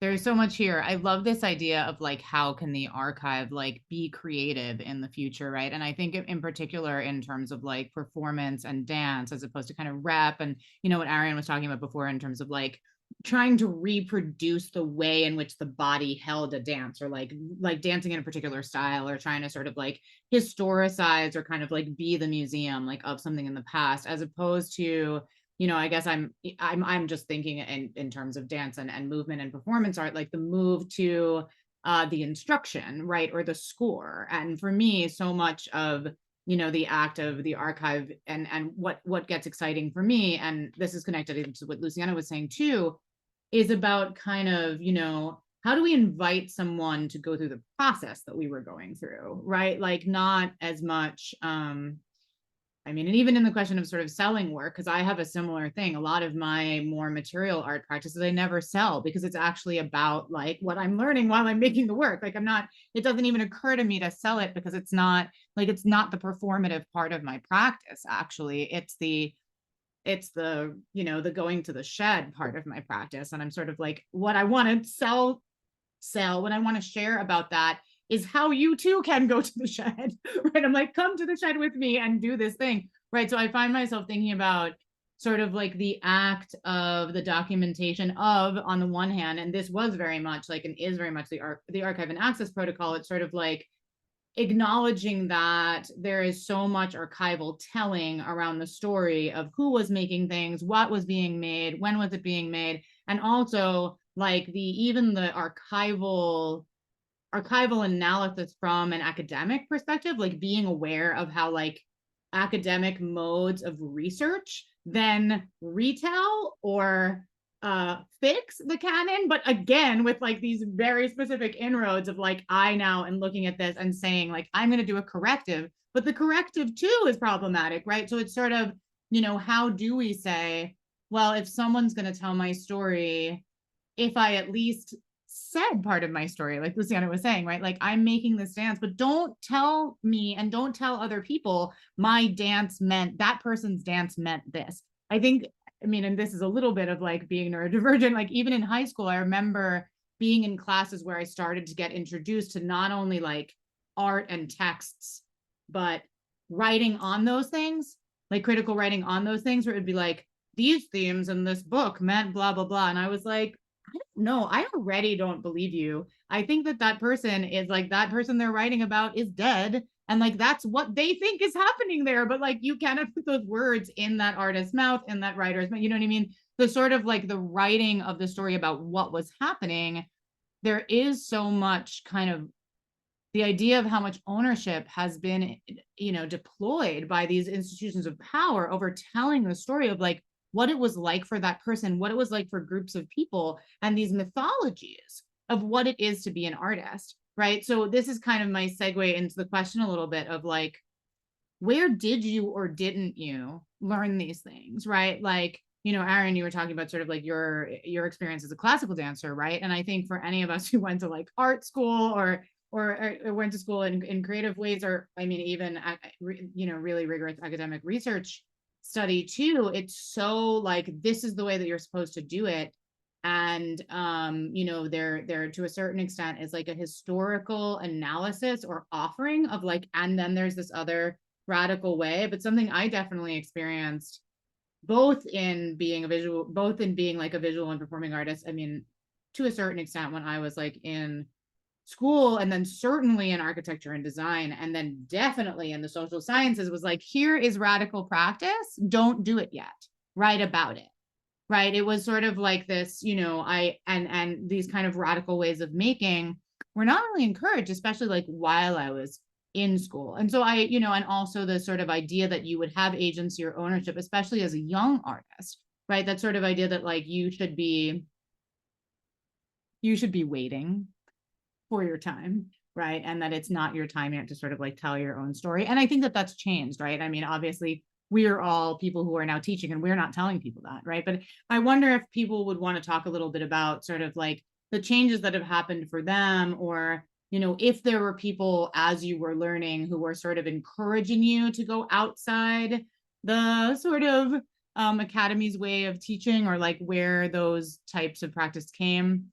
There's so much here. I love this idea of like, how can the archive like be creative in the future, right? And I think in particular in terms of like performance and dance, as opposed to kind of rep, and you know what Arien was talking about before in terms of like trying to reproduce the way in which the body held a dance, or like dancing in a particular style, or trying to sort of like historicize or kind of like be the museum like of something in the past, as opposed to, you know, I guess I'm just thinking in terms of dance and movement and performance art, like the move to the instruction, right, or the score. And for me, so much of, you know, the act of the archive and what gets exciting for me, and this is connected to what Luciana was saying too, is about kind of, you know, how do we invite someone to go through the process that we were going through, right? Like not as much I mean, and even in the question of sort of selling work, because I have a similar thing, a lot of my more material art practices, I never sell, because it's actually about like what I'm learning while I'm making the work. Like I'm not, it doesn't even occur to me to sell it, because it's not like, it's not the performative part of my practice. Actually, it's the, you know, the going to the shed part of my practice. And I'm sort of like, what I want to sell, what I want to share about that is how you too can go to the shed, right? I'm like, come to the shed with me and do this thing, right? So I find myself thinking about sort of like the act of the documentation of, on the one hand, and this was very much like, and is very much the archive and access protocol. It's sort of like acknowledging that there is so much archival telling around the story of who was making things, what was being made, when was it being made, and also like even the archival analysis from an academic perspective, like being aware of how like academic modes of research then retell or fix the canon, but again with like these very specific inroads of like, I now am looking at this and saying like, I'm going to do a corrective, but the corrective too is problematic, right? So it's sort of, you know, how do we say, well, if someone's going to tell my story, if I at least said part of my story, like Luciana was saying, right? Like I'm making this dance, but don't tell me and don't tell other people my dance meant, that person's dance meant this. I think, I mean, and this is a little bit of like being neurodivergent, like even in high school, I remember being in classes where I started to get introduced to not only like art and texts, but writing on those things, like critical writing on those things, where it would be like, these themes in this book meant blah, blah, blah. And I was like, I don't know. I already don't believe you. I think that person is like, that person they're writing about is dead. And like, that's what they think is happening there. But like, you cannot put those words in that artist's mouth, in that writer's mouth. You know what I mean? The sort of like the writing of the story about what was happening, there is so much kind of the idea of how much ownership has been, you know, deployed by these institutions of power over telling the story of like, what it was like for that person, what it was like for groups of people, and these mythologies of what it is to be an artist, right? So this is kind of my segue into the question a little bit of like, where did you or didn't you learn these things, right? Like, you know, Arien, you were talking about sort of like your experience as a classical dancer, right? And I think for any of us who went to like art school or went to school in creative ways, or I mean, even, you know, really rigorous academic research study too, it's so like, this is the way that you're supposed to do it. And you know, there to a certain extent is like a historical analysis or offering of like, and then there's this other radical way. But something I definitely experienced both in being like a visual and performing artist, I mean, to a certain extent when I was like in school, and then certainly in architecture and design, and then definitely in the social sciences, was like, here is radical practice, don't do it yet, write about it, right? It was sort of like this, you know, and these kind of radical ways of making were not really encouraged, especially like while I was in school. And so I, you know, and also the sort of idea that you would have agency or ownership, especially as a young artist, right? That sort of idea that like you should be waiting for your time, right? And that it's not your time yet to sort of like tell your own story. And I think that that's changed, right? I mean, obviously we are all people who are now teaching, and we're not telling people that, right? But I wonder if people would want to talk a little bit about sort of like the changes that have happened for them, or, you know, if there were people as you were learning who were sort of encouraging you to go outside the sort of academy's way of teaching, or like where those types of practice came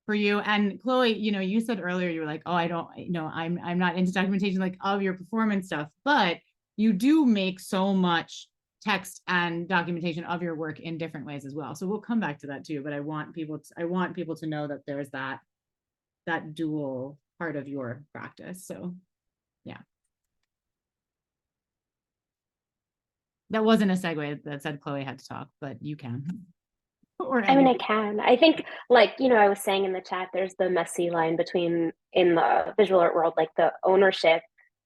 for you. And Chloe, you know, you said earlier, you were like, oh, I don't, you know, I'm not into documentation like of your performance stuff, but you do make so much text and documentation of your work in different ways as well. So we'll come back to that too, but I want people to know that there's that dual part of your practice. So yeah. That wasn't a segue that said Chloe had to talk, but you can. Or I mean, I can. I think, like, you know, I was saying in the chat, there's the messy line between, in the visual art world, like the ownership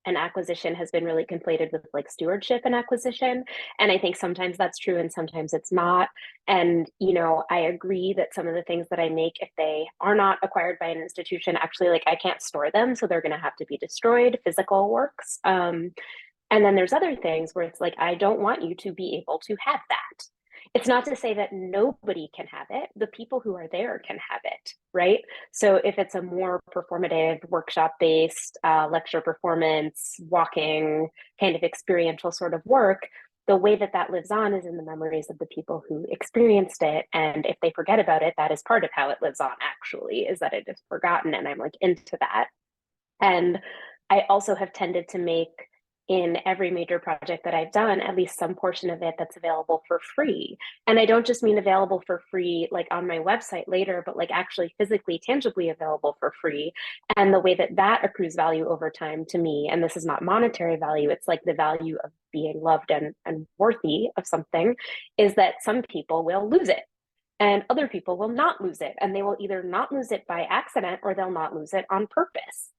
and acquisition has been really conflated with like stewardship and acquisition. And I think sometimes that's true and sometimes it's not. And, you know, I agree that some of the things that I make, if they are not acquired by an institution, actually, like, I can't store them. So they're going to have to be destroyed, physical works. And then there's other things where it's like, I don't want you to be able to have that. It's not to say that nobody can have it. The people who are there can have it, right? So if it's a more performative, workshop-based, lecture performance, walking, kind of experiential sort of work, the way that that lives on is in the memories of the people who experienced it. And if they forget about it, that is part of how it lives on, actually, is that it is forgotten. And I'm like into that. And I also have tended to make, in every major project that I've done, at least some portion of it that's available for free. And I don't just mean available for free, like on my website later, but like actually physically, tangibly available for free. And the way that that accrues value over time to me, and this is not monetary value, it's like the value of being loved and worthy of something, is that some people will lose it. And other people will not lose it. And they will either not lose it by accident or they'll not lose it on purpose.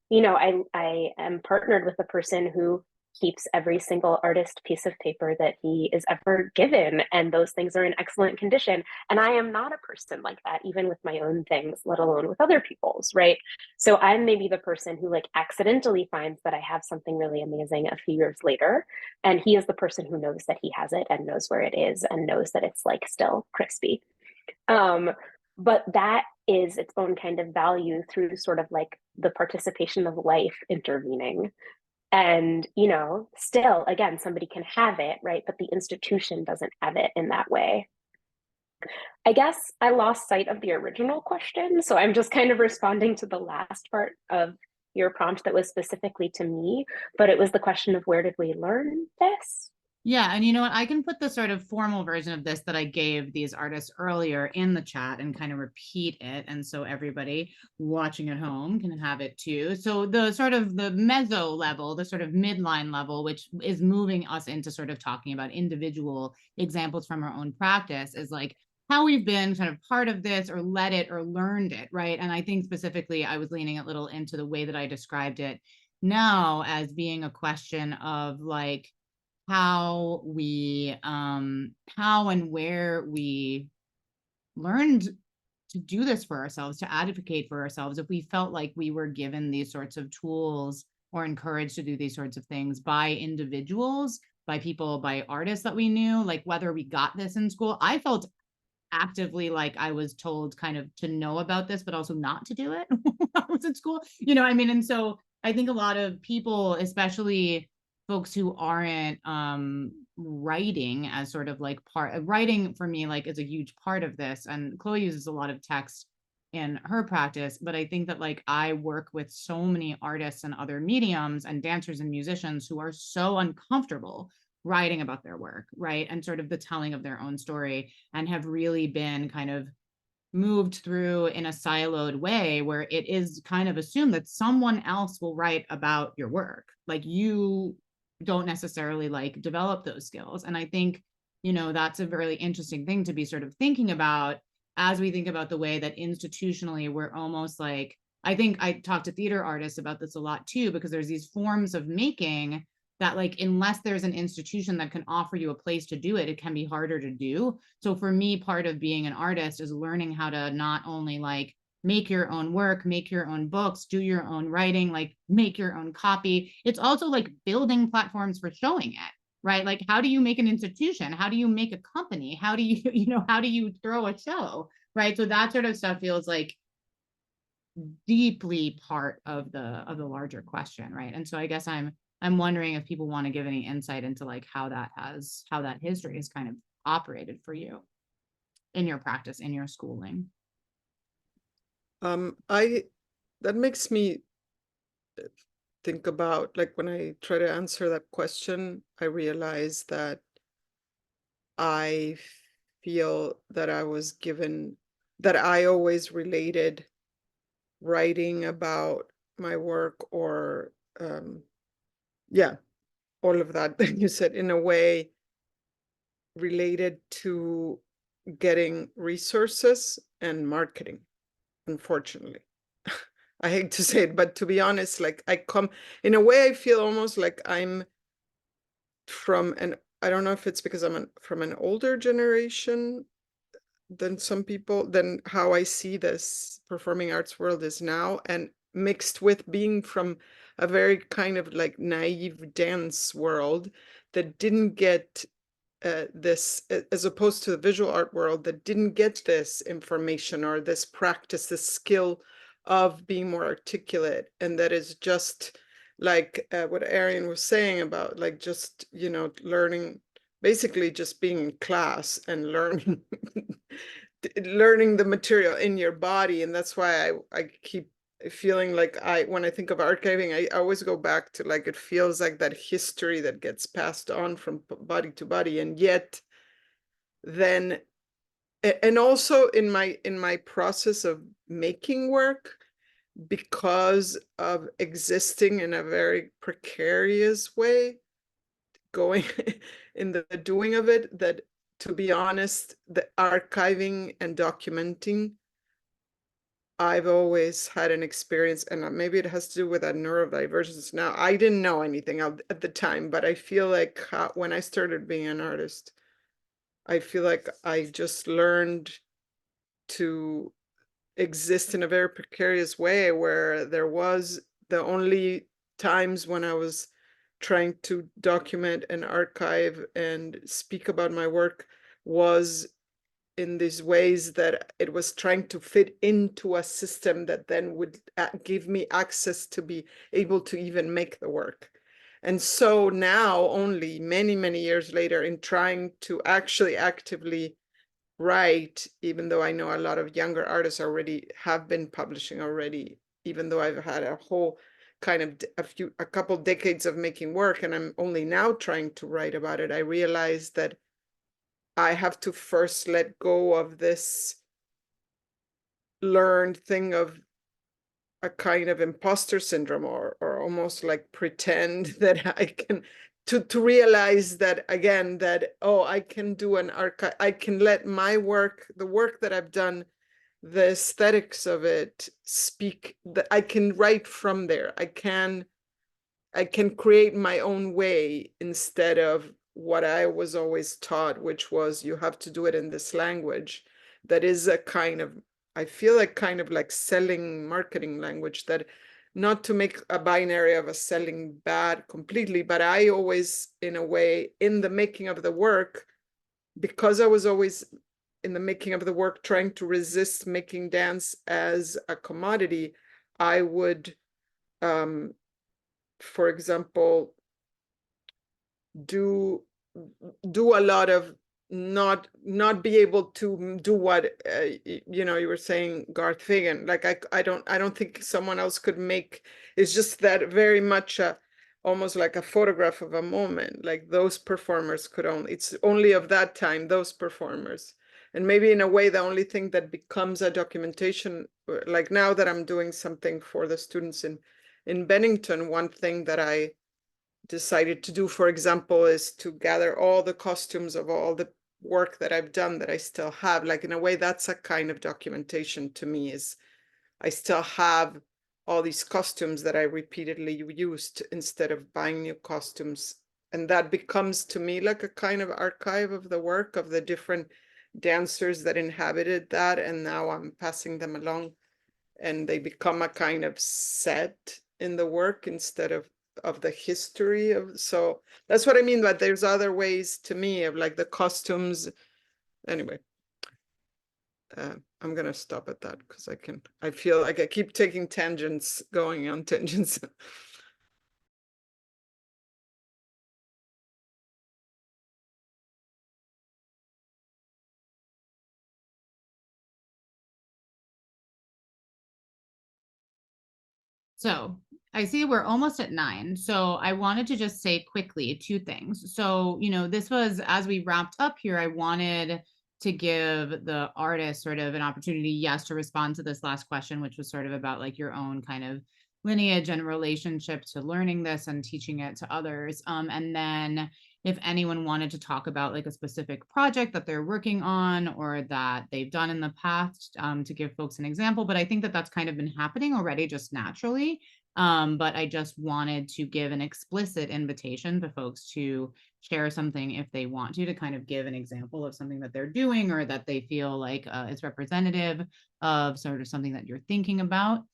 You know, I am partnered with a person who keeps every single artist piece of paper that he is ever given, and those things are in excellent condition. And I am not a person like that, even with my own things, let alone with other people's, right? So I'm maybe the person who like accidentally finds that I have something really amazing a few years later, and he is the person who knows that he has it and knows where it is and knows that it's like still crispy. But that is its own kind of value through sort of like the participation of life intervening. And, you know, still, again, somebody can have it, right? But the institution doesn't have it in that way. I guess I lost sight of the original question. So I'm just kind of responding to the last part of your prompt that was specifically to me. But it was the question of where did we learn this? Yeah, and you know what, I can put the sort of formal version of this that I gave these artists earlier in the chat and kind of repeat it. And so everybody watching at home can have it too. So the sort of the mezzo level, the sort of midline level, which is moving us into sort of talking about individual examples from our own practice, is like how we've been kind of part of this or led it or learned it, right? And I think specifically I was leaning a little into the way that I described it now as being a question of like, how and where we learned to do this for ourselves, to advocate for ourselves, if we felt like we were given these sorts of tools or encouraged to do these sorts of things by individuals, by people, by artists that we knew, like whether we got this in school. I felt actively like I was told kind of to know about this, but also not to do it when I was in school, you know, I mean, and so I think a lot of people, especially folks who aren't writing as sort of like part of writing for me, like is a huge part of this. And Chloe uses a lot of text in her practice, but I think that like I work with so many artists and other mediums and dancers and musicians who are so uncomfortable writing about their work, right? And sort of the telling of their own story, and have really been kind of moved through in a siloed way where it is kind of assumed that someone else will write about your work. Like you don't necessarily like develop those skills. And I think, you know, that's a really interesting thing to be sort of thinking about as we think about the way that institutionally we're almost like, I think I talk to theater artists about this a lot too, because there's these forms of making that like, unless there's an institution that can offer you a place to do it, it can be harder to do. So for me, part of being an artist is learning how to not only like make your own work, make your own books, do your own writing, like make your own copy. It's also like building platforms for showing it, right? Like, how do you make an institution? How do you make a company? How do you, you know, how do you throw a show, right? So that sort of stuff feels like deeply part of the larger question, right? And so I guess I'm wondering if people want to give any insight into like how that history has kind of operated for you in your practice, in your schooling. That makes me think about, like, when I try to answer that question, I realize that I feel that I was given, that I always related writing about my work or yeah, all of that that you said in a way related to getting resources and marketing, unfortunately. I hate to say it, but to be honest, like I come, in a way I feel almost like I'm from an, I don't know if it's because I'm from an older generation than some people, than how I see this performing arts world is now, and mixed with being from a very kind of like naive dance world that didn't get this, as opposed to the visual art world that didn't get this information or this practice, this skill of being more articulate. And that is just like what Arien was saying about like just, you know, learning, basically just being in class and learning learning the material in your body. And that's why I keep feeling like when I think of archiving, I always go back to like, it feels like that history that gets passed on from body to body. And yet then, and also in my process of making work, because of existing in a very precarious way, going in the doing of it, that to be honest, the archiving and documenting, I've always had an experience, and maybe it has to do with that neurodivergence. Now, I didn't know anything at the time, but I feel like when I started being an artist, I feel like I just learned to exist in a very precarious way, where there was the only times when I was trying to document and archive and speak about my work was in these ways that it was trying to fit into a system that then would give me access to be able to even make the work. And so now, only many years later, in trying to actually actively write, even though I know a lot of younger artists already have been publishing already, even though I've had a whole kind of a couple decades of making work, and I'm only now trying to write about it, I realized that I have to first let go of this learned thing of a kind of imposter syndrome, or almost like pretend that I can, to realize that again, that, oh, I can do an archive, I can let my work, the work that I've done, the aesthetics of it speak, that I can write from there. I can create my own way instead of what I was always taught, which was you have to do it in this language that is a kind of, I feel like kind of like selling marketing language, that not to make a binary of a selling bad completely, but I always, in a way, in the making of the work, because I was always in the making of the work trying to resist making dance as a commodity, I would, for example, do a lot of not be able to do what you know, you were saying, Garth Fagan, like I don't think someone else could make. It's just that very much almost like a photograph of a moment, like those performers could only, it's only of that time, those performers. And maybe in a way, the only thing that becomes a documentation, like now that I'm doing something for the students in Bennington, one thing that I decided to do, for example, is to gather all the costumes of all the work that I've done that I still have. Like in a way, that's a kind of documentation to me, is I still have all these costumes that I repeatedly used instead of buying new costumes. And that becomes to me like a kind of archive of the work of the different dancers that inhabited that. And now I'm passing them along and they become a kind of set in the work instead of the history of. So that's what I mean, but there's other ways to me of like the costumes. Anyway, I'm gonna stop at that because I feel like I keep taking tangents, going on tangents. So I see we're almost at 9. So I wanted to just say quickly 2 things. So, this was, as we wrapped up here, I wanted to give the artist sort of an opportunity, yes, to respond to this last question, which was sort of about like your own kind of lineage and relationship to learning this and teaching it to others. And then if anyone wanted to talk about like a specific project that they're working on or that they've done in the past, to give folks an example. But I think that that's kind of been happening already just naturally. But I just wanted to give an explicit invitation to folks to share something if they want to kind of give an example of something that they're doing or that they feel like is representative of sort of something that you're thinking about.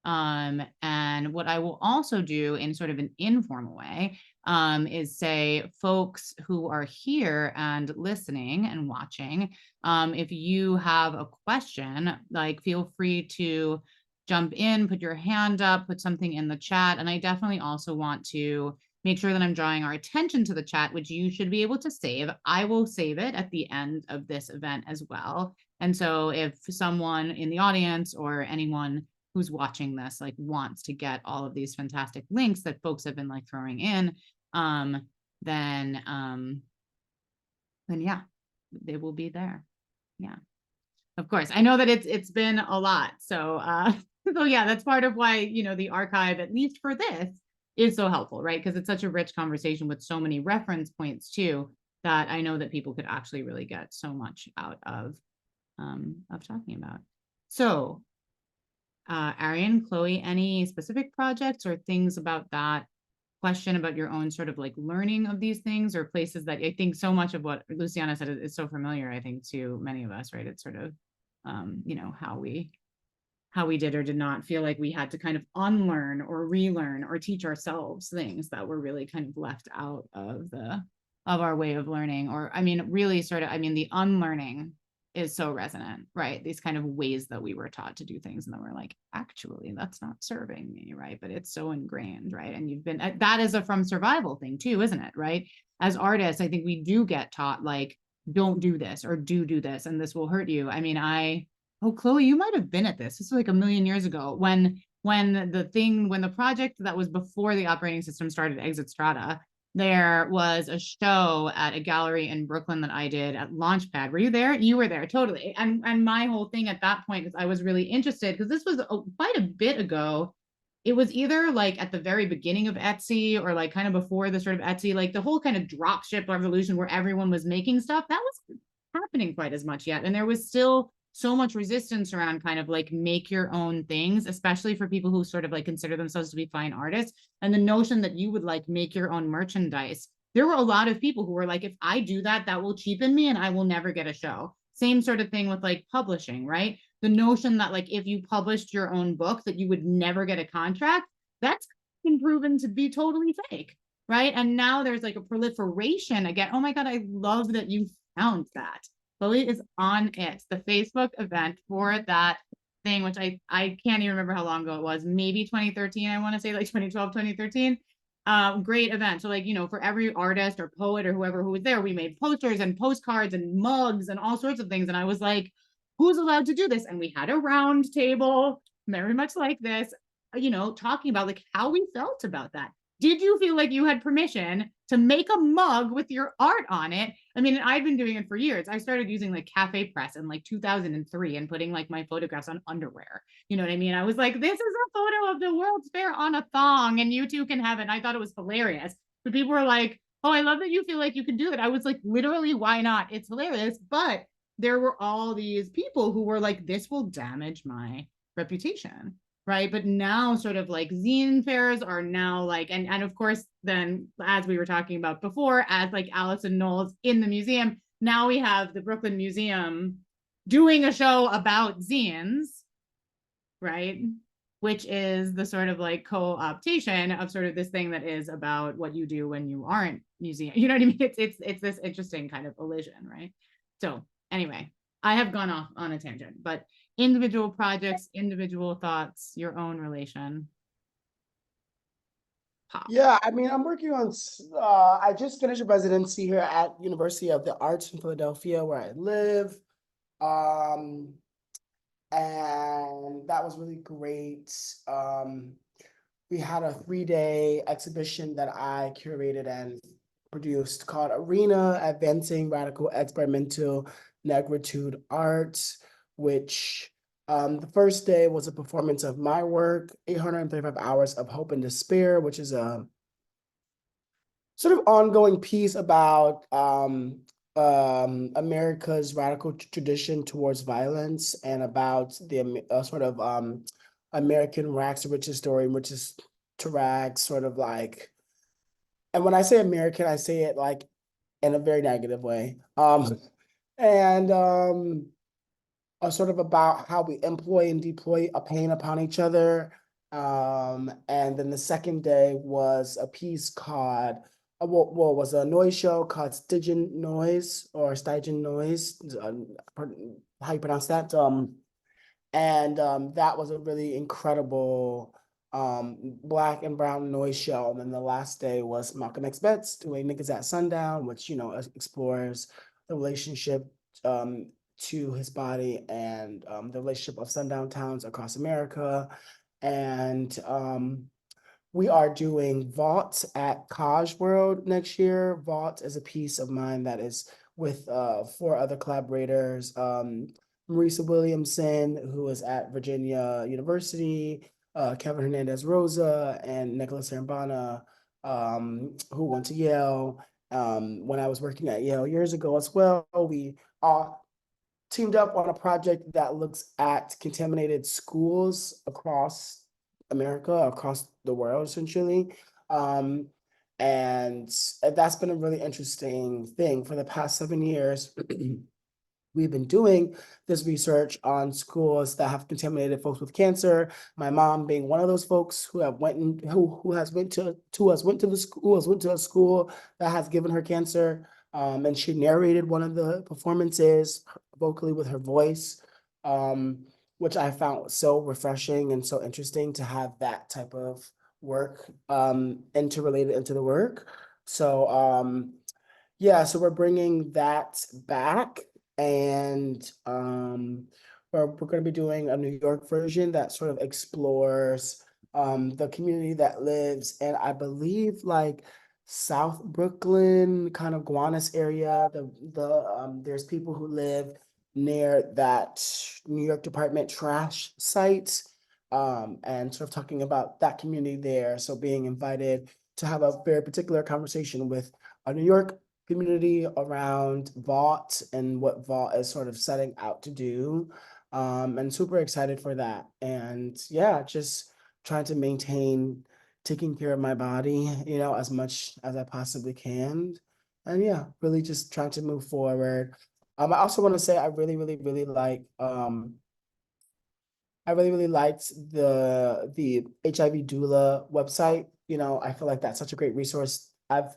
And what I will also do in sort of an informal way is say, folks who are here and listening and watching, if you have a question, like feel free to jump in, put your hand up, put something in the chat. And I definitely also want to make sure that I'm drawing our attention to the chat, which you should be able to save. I will save it at the end of this event as well. And so if someone in the audience or anyone who's watching this like wants to get all of these fantastic links that folks have been like throwing in, then yeah, they will be there. Yeah, of course. I know that it's been a lot. So so yeah, that's part of why, the archive, at least for this, is so helpful, right? Because it's such a rich conversation with so many reference points too, that I know that people could actually really get so much out of talking about. So Arien, Chloe, any specific projects or things about that question about your own sort of like learning of these things, or places that I think so much of what Luciana said is so familiar, I think, to many of us, right? It's sort of, how we did or did not feel like we had to kind of unlearn or relearn or teach ourselves things that were really kind of left out of our way of learning. Or, really sort of, the unlearning is so resonant, right? These kind of ways that we were taught to do things, and then we're like, actually, that's not serving me, right? But it's so ingrained, right? And you've been, that is a from survival thing too, isn't it, right? As artists, I think we do get taught like, don't do this or do this, and this will hurt you. Oh, Chloe, you might have been at this. This was like a million years ago when the project that was before the operating system started, Exit Strata, there was a show at a gallery in Brooklyn that I did at Launchpad. Were you there? You were there, totally. And my whole thing at that point is I was really interested because this was quite a bit ago. It was either like at the very beginning of Etsy or like kind of before the sort of Etsy, like the whole kind of dropship revolution where everyone was making stuff. That was happening quite as much yet. And there was still so much resistance around kind of like make your own things, especially for people who sort of like consider themselves to be fine artists. And the notion that you would like make your own merchandise. There were a lot of people who were like, if I do that, that will cheapen me and I will never get a show. Same sort of thing with like publishing, right? The notion that like if you published your own book that you would never get a contract, that's been proven to be totally fake, right? And now there's like a proliferation again. Oh my God, I love that you found that. Chloe is on it. The Facebook event for that thing, which I can't even remember how long ago it was, maybe 2013, I want to say like 2012, 2013. Great event. So like, for every artist or poet or whoever who was there, we made posters and postcards and mugs and all sorts of things. And I was like, who's allowed to do this? And we had a round table, very much like this, talking about like how we felt about that. did you feel like you had permission to make a mug with your art on it? I mean, I've been doing it for years. I started using like Cafe Press in like 2003 and putting like my photographs on underwear. You know what I mean? I was like, this is a photo of the World's Fair on a thong and you too can have it. And I thought it was hilarious. But people were like, oh, I love that you feel like you can do it. I was like, literally, why not? It's hilarious. But there were all these people who were like, this will damage my reputation. Right. But now sort of like zine fairs are now like, and of course, then as we were talking about before, as like Allison Knowles in the museum, now we have the Brooklyn Museum doing a show about zines, right? Which is the sort of like co-optation of sort of this thing that is about what you do when you aren't museum. You know what I mean? It's this interesting kind of elision, right? So anyway, I have gone off on a tangent, but individual projects, individual thoughts, your own relation. Pop. Yeah, I mean, I'm working on, I just finished a residency here at University of the Arts in Philadelphia, where I live. And that was really great. We had a 3-day exhibition that I curated and produced called Arena, Advancing Radical Experimental Negritude Art, which the first day was a performance of my work, 835 Hours of Hope and Despair, which is a sort of ongoing piece about America's radical tradition towards violence and about the sort of American rags to riches story, which is to rags, sort of like, and when I say American, I say it like in a very negative way. And sort of about how we employ and deploy a pain upon each other. And then the second day was a piece called, was a noise show called Stygian Noise or Stygian Noise, how you pronounce that? And that was a really incredible Black and brown noise show. And then the last day was Malcolm X Betts doing Niggas at Sundown, which, you know, explores the relationship to his body and the relationship of sundown towns across America. And we are doing Vault at Kaj World next year. Vault is a piece of mine that is with 4 other collaborators. Marisa Williamson, who is at Virginia University, Kevin Hernandez Rosa, and Nicholas Hermbana, who went to Yale. When I was working at Yale years ago as well, we all teamed up on a project that looks at contaminated schools across America, across the world, essentially. And that's been a really interesting thing. For the past 7 years, we've been doing this research on schools that have contaminated folks with cancer. My mom being one of those folks who have went to a school that has given her cancer. And she narrated one of the performances vocally with her voice, which I found so refreshing and so interesting to have that type of work interrelated into the work. So yeah, so we're bringing that back, and we're going to be doing a New York version that sort of explores the community that lives, and I believe like South Brooklyn, kind of Gowanus area. There's people who live near that New York Department trash site, and sort of talking about that community there. So being invited to have a very particular conversation with a New York community around Vault and what Vault is sort of setting out to do. And super excited for that. And yeah, just trying to maintain taking care of my body, you know, as much as I possibly can. And yeah, really just trying to move forward. I also want to say I really like I really liked the HIV doula website. You know, I feel like that's such a great resource. I've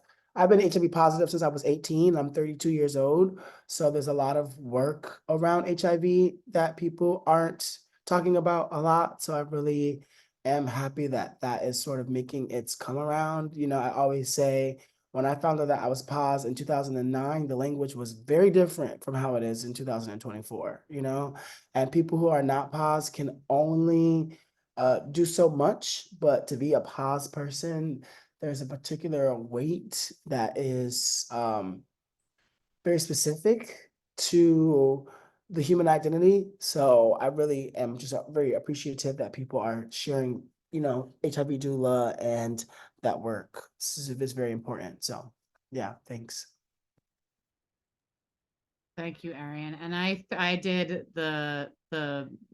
been HIV positive since I was 18. I'm 32 years old. So there's a lot of work around HIV that people aren't talking about a lot. So I really am happy that that is sort of making its come around. You know, I always say when I found out that I was pos in 2009, the language was very different from how it is in 2024, you know, and people who are not pos can only do so much, but to be a pos person, there's a particular weight that is very specific to the human identity. So I really am just very appreciative that people are sharing, you know, HIV doula and that work. This is very important. So yeah, thanks. Thank you, Arien. And I did the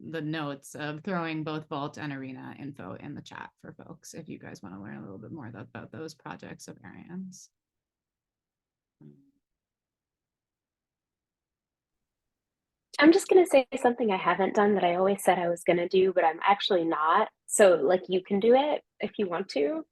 notes of throwing both vault and arena info in the chat for folks if you guys want to learn a little bit more about those projects of Arien's. I'm just going to say something I haven't done that I always said I was going to do, but I'm actually not. So like you can do it if you want to,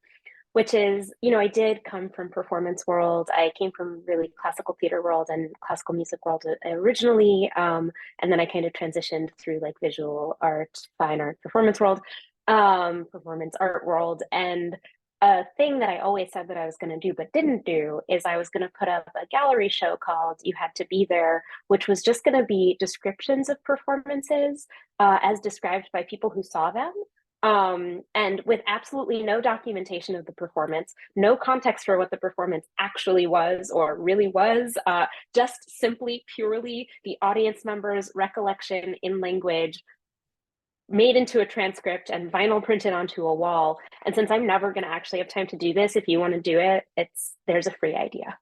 which is, you know, I did come from performance world. I came from really classical theater world and classical music world originally. And then I kind of transitioned through like visual art, fine art, performance world, performance art world. And a thing that I always said that I was going to do but didn't do is I was going to put up a gallery show called You Had to Be There, which was just going to be descriptions of performances as described by people who saw them. And with absolutely no documentation of the performance, no context for what the performance actually was or really was, just simply purely the audience members' recollection in language made into a transcript and vinyl printed onto a wall. And since I'm never going to actually have time to do this, if you want to do it, there's a free idea.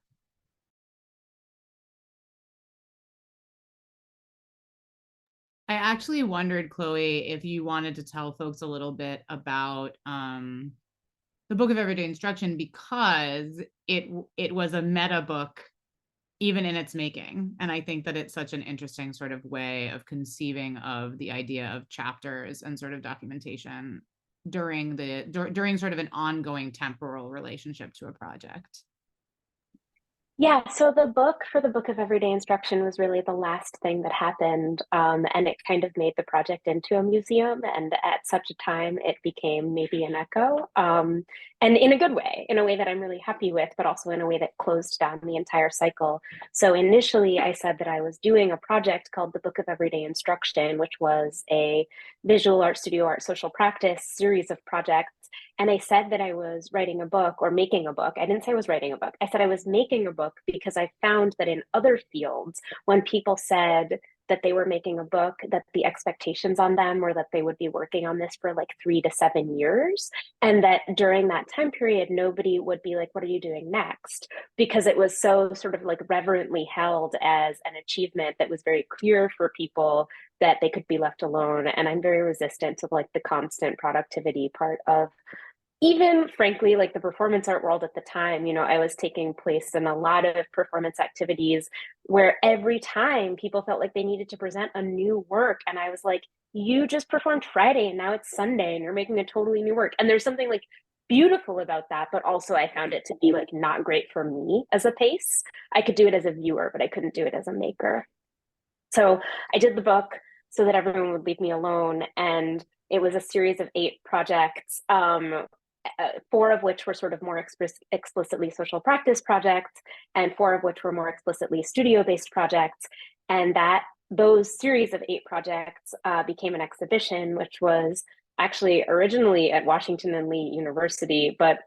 I actually wondered, Chloe, if you wanted to tell folks a little bit about the Book of Everyday Instruction, because it was a meta book even in its making. And I think that it's such an interesting sort of way of conceiving of the idea of chapters and sort of documentation during sort of an ongoing temporal relationship to a project. Yeah, so the book for the Book of Everyday Instruction was really the last thing that happened, and it kind of made the project into a museum. And at such a time, it became maybe an echo, and in a good way, in a way that I'm really happy with, but also in a way that closed down the entire cycle. So initially, I said that I was doing a project called the Book of Everyday Instruction, which was a visual art, studio art, social practice series of projects. And I said that I was writing a book or making a book. I didn't say I was writing a book. I said I was making a book because I found that in other fields, when people said that they were making a book, that the expectations on them were that they would be working on this for like 3 to 7 years. And that during that time period, nobody would be like, what are you doing next? Because it was so sort of like reverently held as an achievement that was very clear for people that they could be left alone. And I'm very resistant to like the constant productivity part of even frankly, like the performance art world at the time. You know, I was taking place in a lot of performance activities where every time people felt like they needed to present a new work. And I was like, you just performed Friday and now it's Sunday and you're making a totally new work. And there's something like beautiful about that, but also I found it to be like not great for me as a pace. I could do it as a viewer, but I couldn't do it as a maker. So I did the book so that everyone would leave me alone. And it was a series of 8 projects, 4 of which were sort of more explicitly social practice projects, and 4 of which were more explicitly studio-based projects. And those series of 8 projects became an exhibition, which was actually originally at Washington and Lee University, but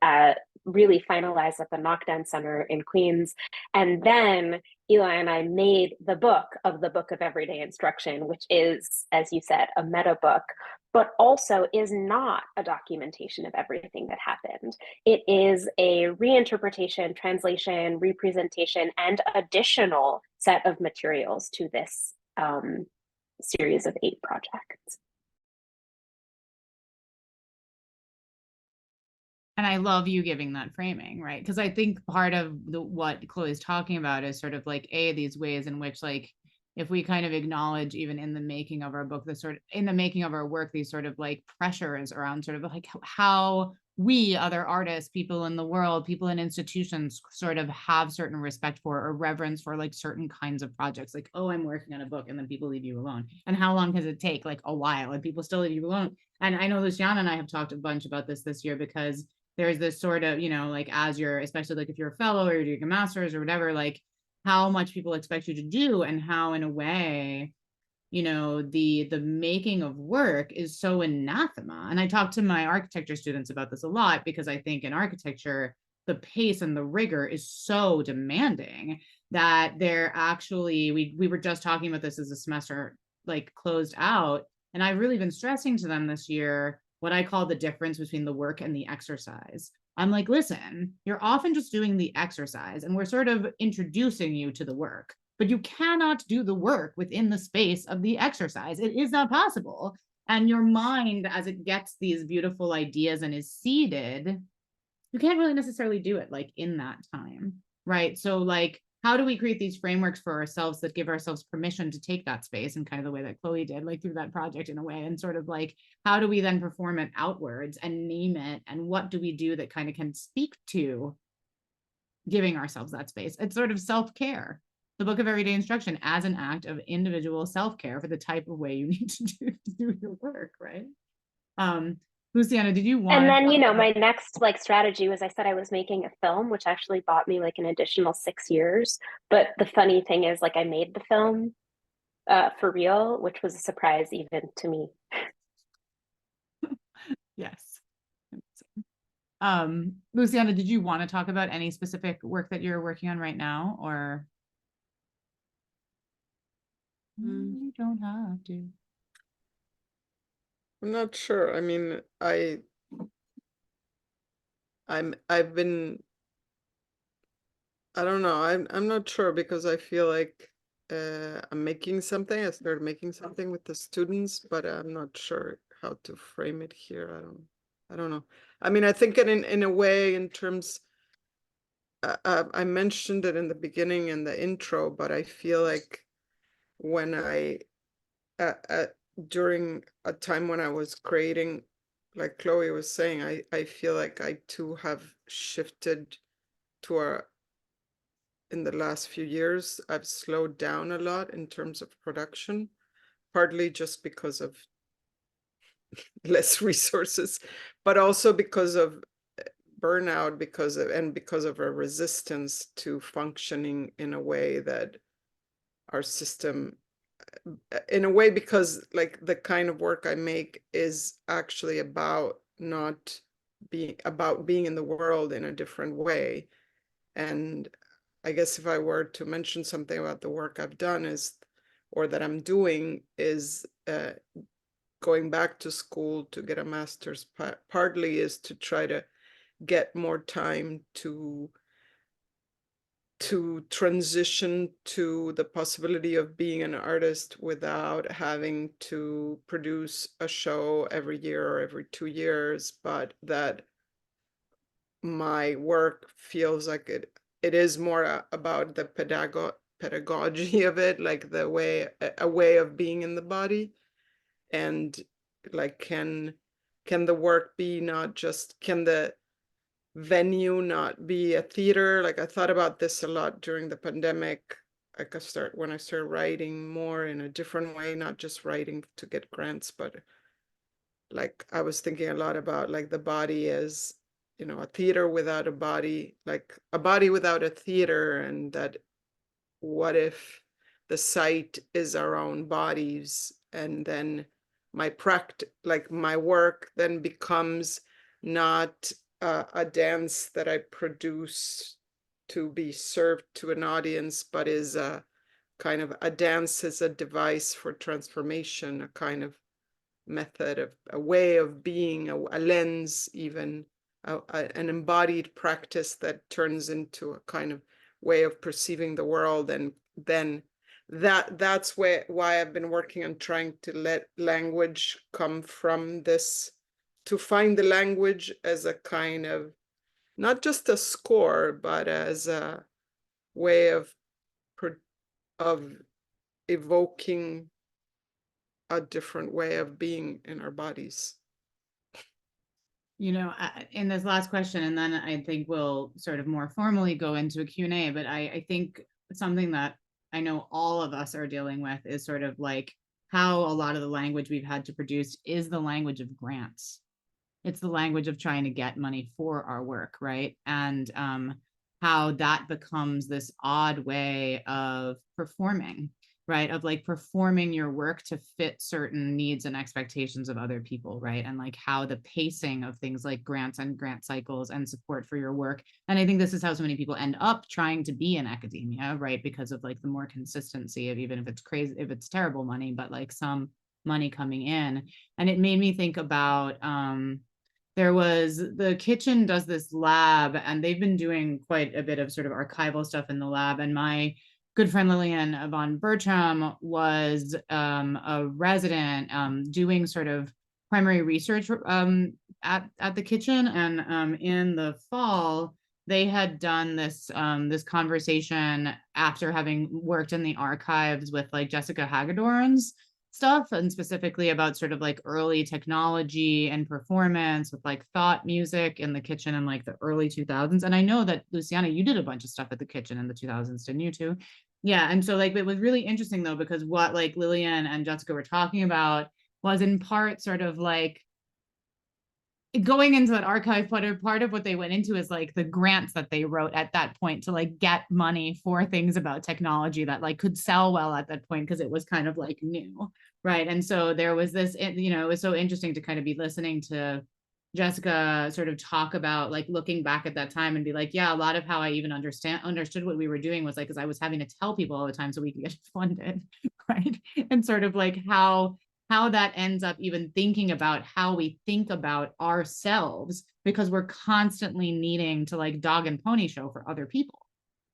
really finalized at the Knockdown Center in Queens. And then Elæ and I made the book of the Book of Everyday Instruction, which is, as you said, a meta book, but also is not a documentation of everything that happened. It is a reinterpretation, translation, representation, and additional set of materials to this series of 8 projects. And I love you giving that framing, right? Because I think part of what Chloe's talking about is sort of like these ways in which, like, if we kind of acknowledge even in the making of our book, in the making of our work, these sort of like pressures around sort of like how we, other artists, people in the world, people in institutions sort of have certain respect for or reverence for like certain kinds of projects. Like, oh, I'm working on a book, and then people leave you alone. And how long does it take? Like a while, and people still leave you alone. And I know Luciana and I have talked a bunch about this year, because there's this sort of, you know, like as you're, especially like if you're a fellow or you're doing a master's or whatever, like how much people expect you to do, and how in a way you know, the making of work is so anathema. And I talk to my architecture students about this a lot, because I think in architecture, the pace and the rigor is so demanding that they're actually, we were just talking about this as the semester like closed out, and I've really been stressing to them this year what I call the difference between the work and the exercise. I'm like, listen, you're often just doing the exercise and we're sort of introducing you to the work, but you cannot do the work within the space of the exercise. It is not possible. And your mind, as it gets these beautiful ideas and is seeded, you can't really necessarily do it like in that time, right? So like, how do we create these frameworks for ourselves that give ourselves permission to take that space, and kind of the way that Chloe did, like through that project in a way, and sort of like, how do we then perform it outwards and name it? And what do we do that kind of can speak to giving ourselves that space? It's sort of self-care. The Book of Everyday Instruction as an act of individual self-care for the type of way you need to do your work, right? Luciana, did you want? And then, you know, my next like strategy was, I said I was making a film, which actually bought me like an additional 6 years. But the funny thing is, like, I made the film for real, which was a surprise even to me. Yes. Luciana, did you want to talk about any specific work that you're working on right now, or? You don't have to. I'm not sure. I mean, I've been, I don't know. I'm not sure, because I feel like I'm making something. I started making something with the students, but I'm not sure how to frame it here. I don't know. I mean, I think in a way, in terms, I mentioned it in the beginning in the intro, but I feel like when during a time when I was creating, like Chloe was saying, I feel like I too have shifted to in the last few years, I've slowed down a lot in terms of production, partly just because of less resources, but also because of burnout, because of a resistance to functioning in a way that our system, in a way, because like the kind of work I make is actually about being in the world in a different way. And I guess if I were to mention something about the work I've done or that I'm doing, is going back to school to get a master's, partly is to try to get more time to transition to the possibility of being an artist without having to produce a show every year or every 2 years, but that my work feels like it is more about the pedagogy of it, like a way of being in the body. And like, can the work be not just, can the venue not be a theater? Like, I thought about this a lot during the pandemic. Like, when I started writing more in a different way, not just writing to get grants, but like I was thinking a lot about like the body as, you know, a theater without a body, like a body without a theater. And that, what if the site is our own bodies, and then my work then becomes not a dance that I produce to be served to an audience, but is a kind of a dance as a device for transformation, a kind of method, of a way of being, a lens, even an embodied practice that turns into a kind of way of perceiving the world. And then that's why I've been working on trying to let language come from this, to find the language as a kind of, not just a score, but as a way of evoking a different way of being in our bodies. You know, in this last question, and then I think we'll sort of more formally go into a Q&A, but I think something that I know all of us are dealing with is sort of like how a lot of the language we've had to produce is the language of grants. It's the language of trying to get money for our work, right? And how that becomes this odd way of performing, right? Of like performing your work to fit certain needs and expectations of other people, right? And like how the pacing of things like grants and grant cycles and support for your work. And I think this is how so many people end up trying to be in academia, right? Because of like the more consistency of, even if it's crazy, if it's terrible money, but like some money coming in. And it made me think about, there was, the kitchen does this lab, and they've been doing quite a bit of sort of archival stuff in the lab. And my good friend Lillian von Bertram was a resident doing sort of primary research at the kitchen. And in the fall, they had done this this conversation after having worked in the archives with like Jessica Hagedorn's stuff, and specifically about sort of like early technology and performance with like thought music in the kitchen in like the early 2000s. And I know that Luciana, you did a bunch of stuff at the kitchen in the 2000s, didn't you too? Yeah. And so like it was really interesting though, because what like Lillian and Jessica were talking about was in part sort of like going into that archive, part of what they went into is like the grants that they wrote at that point to like get money for things about technology that like could sell well at that point, because it was kind of like new, right? And so there was this, you know, it was so interesting to kind of be listening to Jessica sort of talk about like looking back at that time and be like, yeah, a lot of how I even understood what we were doing was like, because I was having to tell people all the time so we could get funded, right? And sort of like how that ends up even thinking about how we think about ourselves, because we're constantly needing to like dog and pony show for other people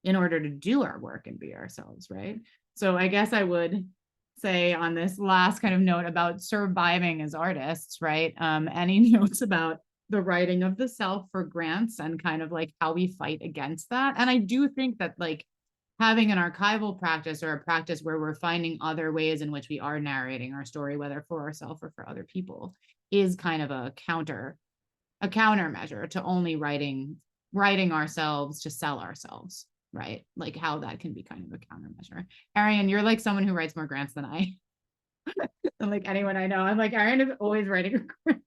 in order to do our work and be ourselves, right? So I guess I would say on this last kind of note about surviving as artists, right? Any notes about the writing of the self for grants and kind of like how we fight against that? And I do think that like having an archival practice, or a practice where we're finding other ways in which we are narrating our story, whether for ourselves or for other people, is kind of a countermeasure to only writing ourselves to sell ourselves, right? Like how that can be kind of a countermeasure. Arien, you're like someone who writes more grants than I. Than like anyone I know. I'm like, Arien is always writing a grant.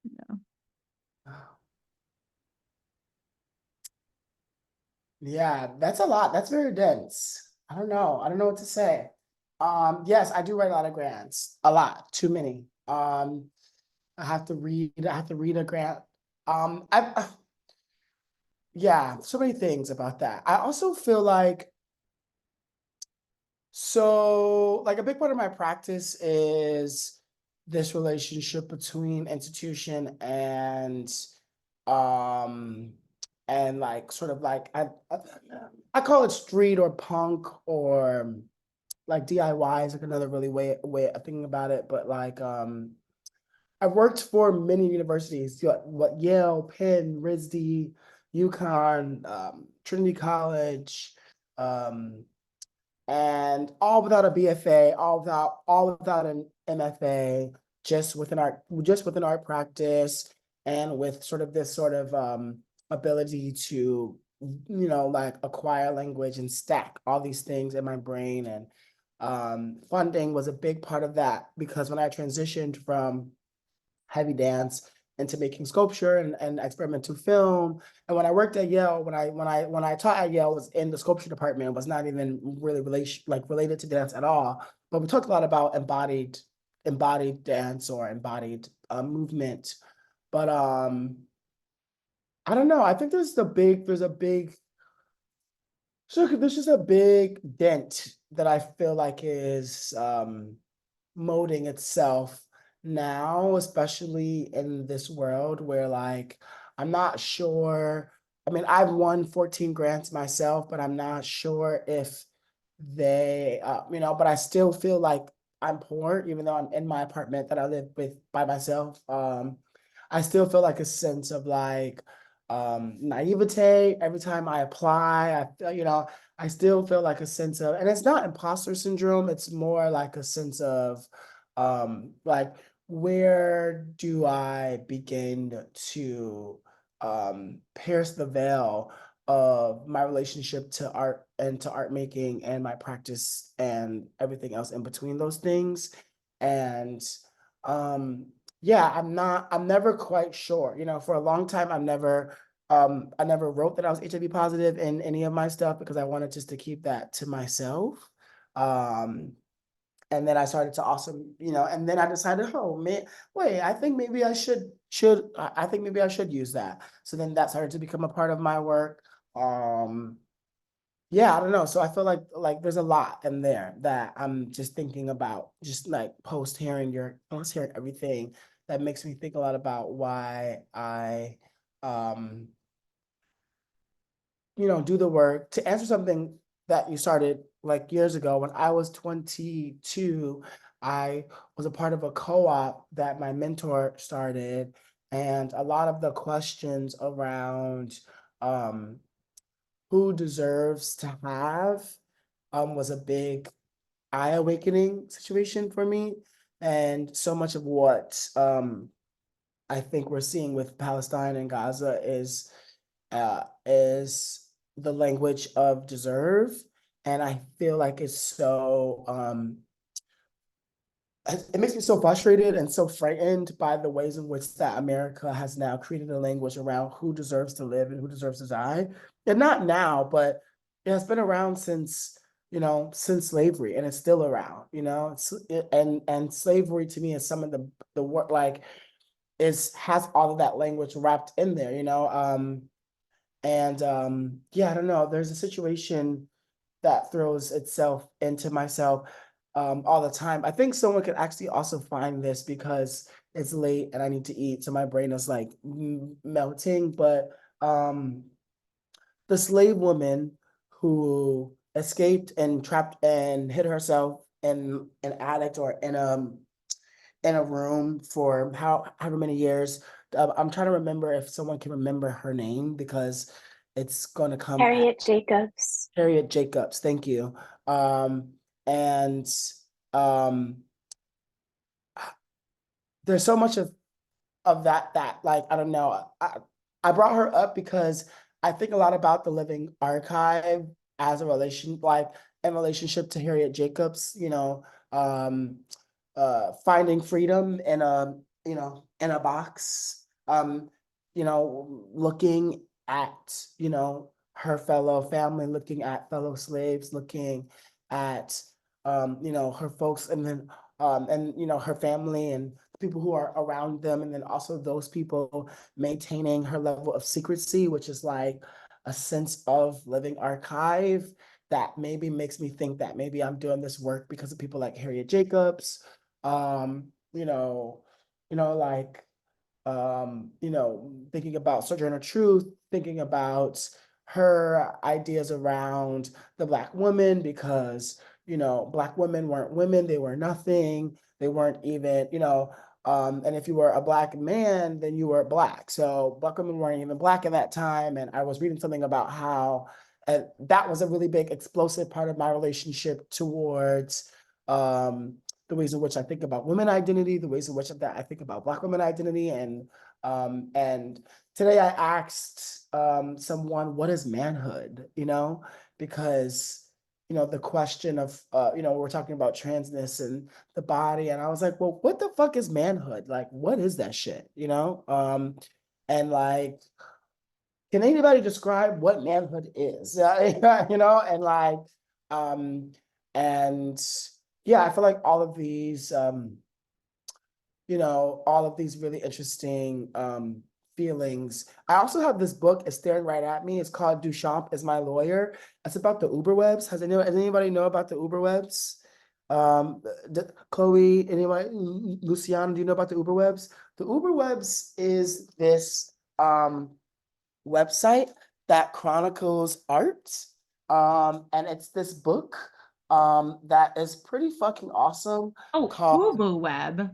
Yeah. Yeah, that's a lot. That's very dense. I don't know. I don't know what to say. Yes, I do write a lot of grants. A lot, too many. I have to read a grant. Yeah, so many things about that. I also feel like, so like a big part of my practice is this relationship between institution and like sort of like I call it street or punk, or like DIY is like another really way of thinking about it. But like I've worked for many universities, what Yale, Penn, RISD, UConn, Trinity College, and all without a BFA, all without an MFA, just within art practice, and with sort of this sort of ability to, you know, like acquire language and stack all these things in my brain. And funding was a big part of that, because when I transitioned from heavy dance into making sculpture and experimental film, and when I worked at Yale, when I taught at Yale, was in the sculpture department, was not even really related to dance at all. But we talked a lot about embodied dance or embodied movement. But I don't know. I think there's just a big dent that I feel like is molding itself now, especially in this world where like I'm not sure. I mean, I've won 14 grants myself, but I'm not sure if they, you know, but I still feel like I'm poor, even though I'm in my apartment that I live with by myself. I still feel like a sense of like naivete every time I apply. I feel, you know, I still feel like a sense of, and it's not imposter syndrome, it's more like a sense of like, where do I begin to pierce the veil of my relationship to art and to art making and my practice and everything else in between those things. And yeah, I'm never quite sure. You know, for a long time, I've never I never wrote that I was HIV positive in any of my stuff because I wanted just to keep that to myself. And then I started to also, and then I decided, oh man, wait, I think maybe I I think maybe I should use that. So then that started to become a part of my work. Yeah, I don't know. So I feel like there's a lot in there that I'm just thinking about, just like post hearing everything, that makes me think a lot about why I do the work. To answer something that you started like years ago, when I was 22, I was a part of a co-op that my mentor started, and a lot of the questions around who deserves to have was a big eye-awakening situation for me. And so much of what I think we're seeing with Palestine and Gaza is the language of deserve. And I feel like it's so it makes me so frustrated and so frightened by the ways in which that America has now created a language around who deserves to live and who deserves to die. And not now, but it has been around since slavery, and it's still around, and slavery to me is some of the work, like, has all of that language wrapped in there, yeah, I don't know. There's a situation that throws itself into myself all the time. I think someone could actually also find this because it's late and I need to eat, so my brain is like melting. But the slave woman who escaped and trapped and hid herself in an attic or in a room for however many years. I'm trying to remember if someone can remember her name because it's going to come at Harriet Jacobs. Harriet Jacobs. Thank you. And um, there's so much of that, like, I don't know. I brought her up because I think a lot about the Living Archive as a in relationship to Harriet Jacobs, finding freedom in a box, looking at, her fellow family, looking at fellow slaves, looking at, her folks, and then, her family and people who are around them. And then also those people maintaining her level of secrecy, which is like a sense of living archive that maybe makes me think that maybe I'm doing this work because of people like Harriet Jacobs, um, you know, like, thinking about Sojourner Truth, thinking about her ideas around the Black woman, because, Black women weren't women, they were nothing, they weren't even, and if you were a Black man, then you were Black. So Black women weren't even Black at that time. And I was reading something about how that was a really big explosive part of my relationship towards the ways in which I think about women identity, the ways in which I think about Black women identity. And today I asked someone, what is manhood? Because the question of we're talking about transness and the body, and I was like, well, what the fuck is manhood? Like, what is that shit? And like, can anybody describe what manhood is? And like, and yeah, I feel like all of these really interesting feelings. I also have this book, it's staring right at me. It's called Duchamp is My Lawyer. It's about the Uber webs. Does anybody know about the Uber webs? Chloe, anybody, Luciana, do you know about the Uber webs? The Uber webs is this website that chronicles art. And it's this book that is pretty fucking awesome. Oh, called Ubu Web.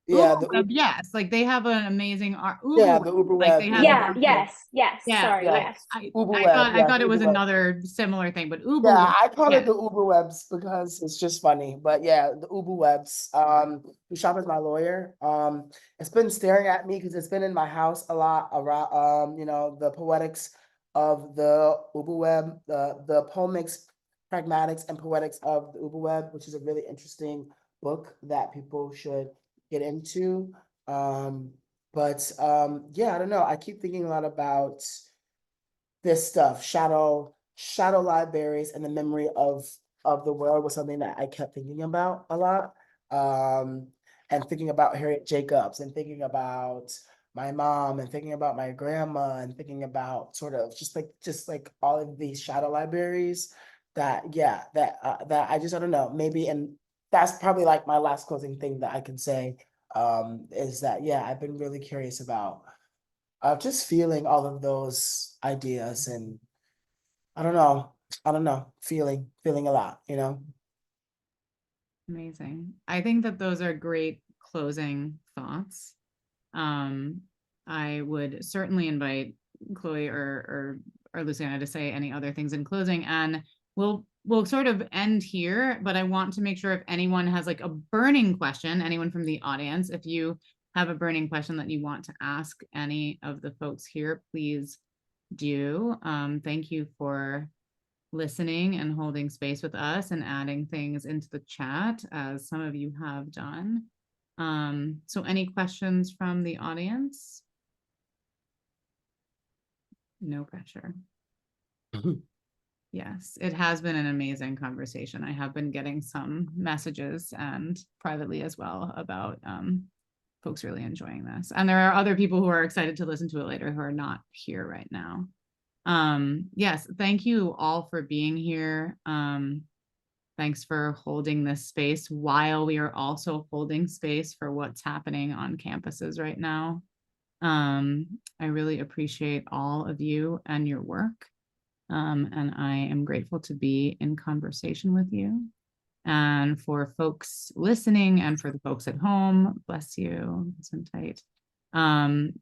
Yeah, Ubu Web, yes. Like they have an amazing art. Yeah, the Uber like Web. they have Yeah, art. yes. Yeah. Sorry, Yeah. yes. Uber I Web. thought Yeah, it was Uber Web. another similar thing, but Ubu Yeah, Web. I call Yeah. it the Uber Webs because it's just funny. But yeah, the Uber Webs. Duchamp is my lawyer. It's been staring at me because it's been in my house a lot around the poetics of the Uber Web, the poemics, pragmatics, and poetics of the Uber Web, which is a really interesting book that people should get into. Yeah, I don't know. I keep thinking a lot about this stuff, shadow libraries and the memory of the world was something that I kept thinking about a lot. And thinking about Harriet Jacobs and thinking about my mom and thinking about my grandma and thinking about sort of just like all of these shadow libraries that that I don't know, maybe. And that's probably like my last closing thing that I can say, is that I've been really curious about just feeling all of those ideas, and I don't know, feeling a lot, you know. Amazing. I think that those are great closing thoughts. I would certainly invite Chloe or Luciana to say any other things in closing, and we'll sort of end here, but I want to make sure if anyone has like a burning question, anyone from the audience, if you have a burning question that you want to ask any of the folks here, please do. Thank you for listening and holding space with us and adding things into the chat, as some of you have done. So any questions from the audience? No pressure. Yes, it has been an amazing conversation. I have been getting some messages and privately as well about folks really enjoying this. And there are other people who are excited to listen to it later who are not here right now. Yes, thank you all for being here. Thanks for holding this space while we are also holding space for what's happening on campuses right now. I really appreciate all of you and your work. And I am grateful to be in conversation with you. And for folks listening and for the folks at home, bless you, listen tight.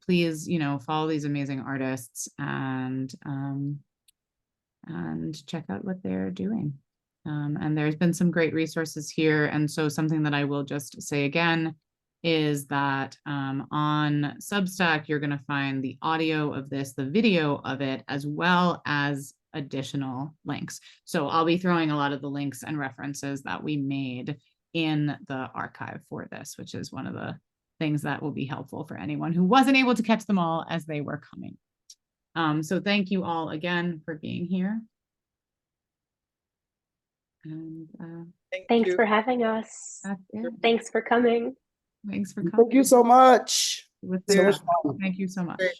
Please, follow these amazing artists and check out what they're doing. And there's been some great resources here. And so something that I will just say again is that on Substack, you're going to find the audio of this, the video of it, as well as additional links. So I'll be throwing a lot of the links and references that we made in the archive for this, which is one of the things that will be helpful for anyone who wasn't able to catch them all as they were coming. So thank you all again for being here. And thanks for having us. Thanks for coming. Thanks for coming. Thank you so much. With So much fun. Thank you so much. Great.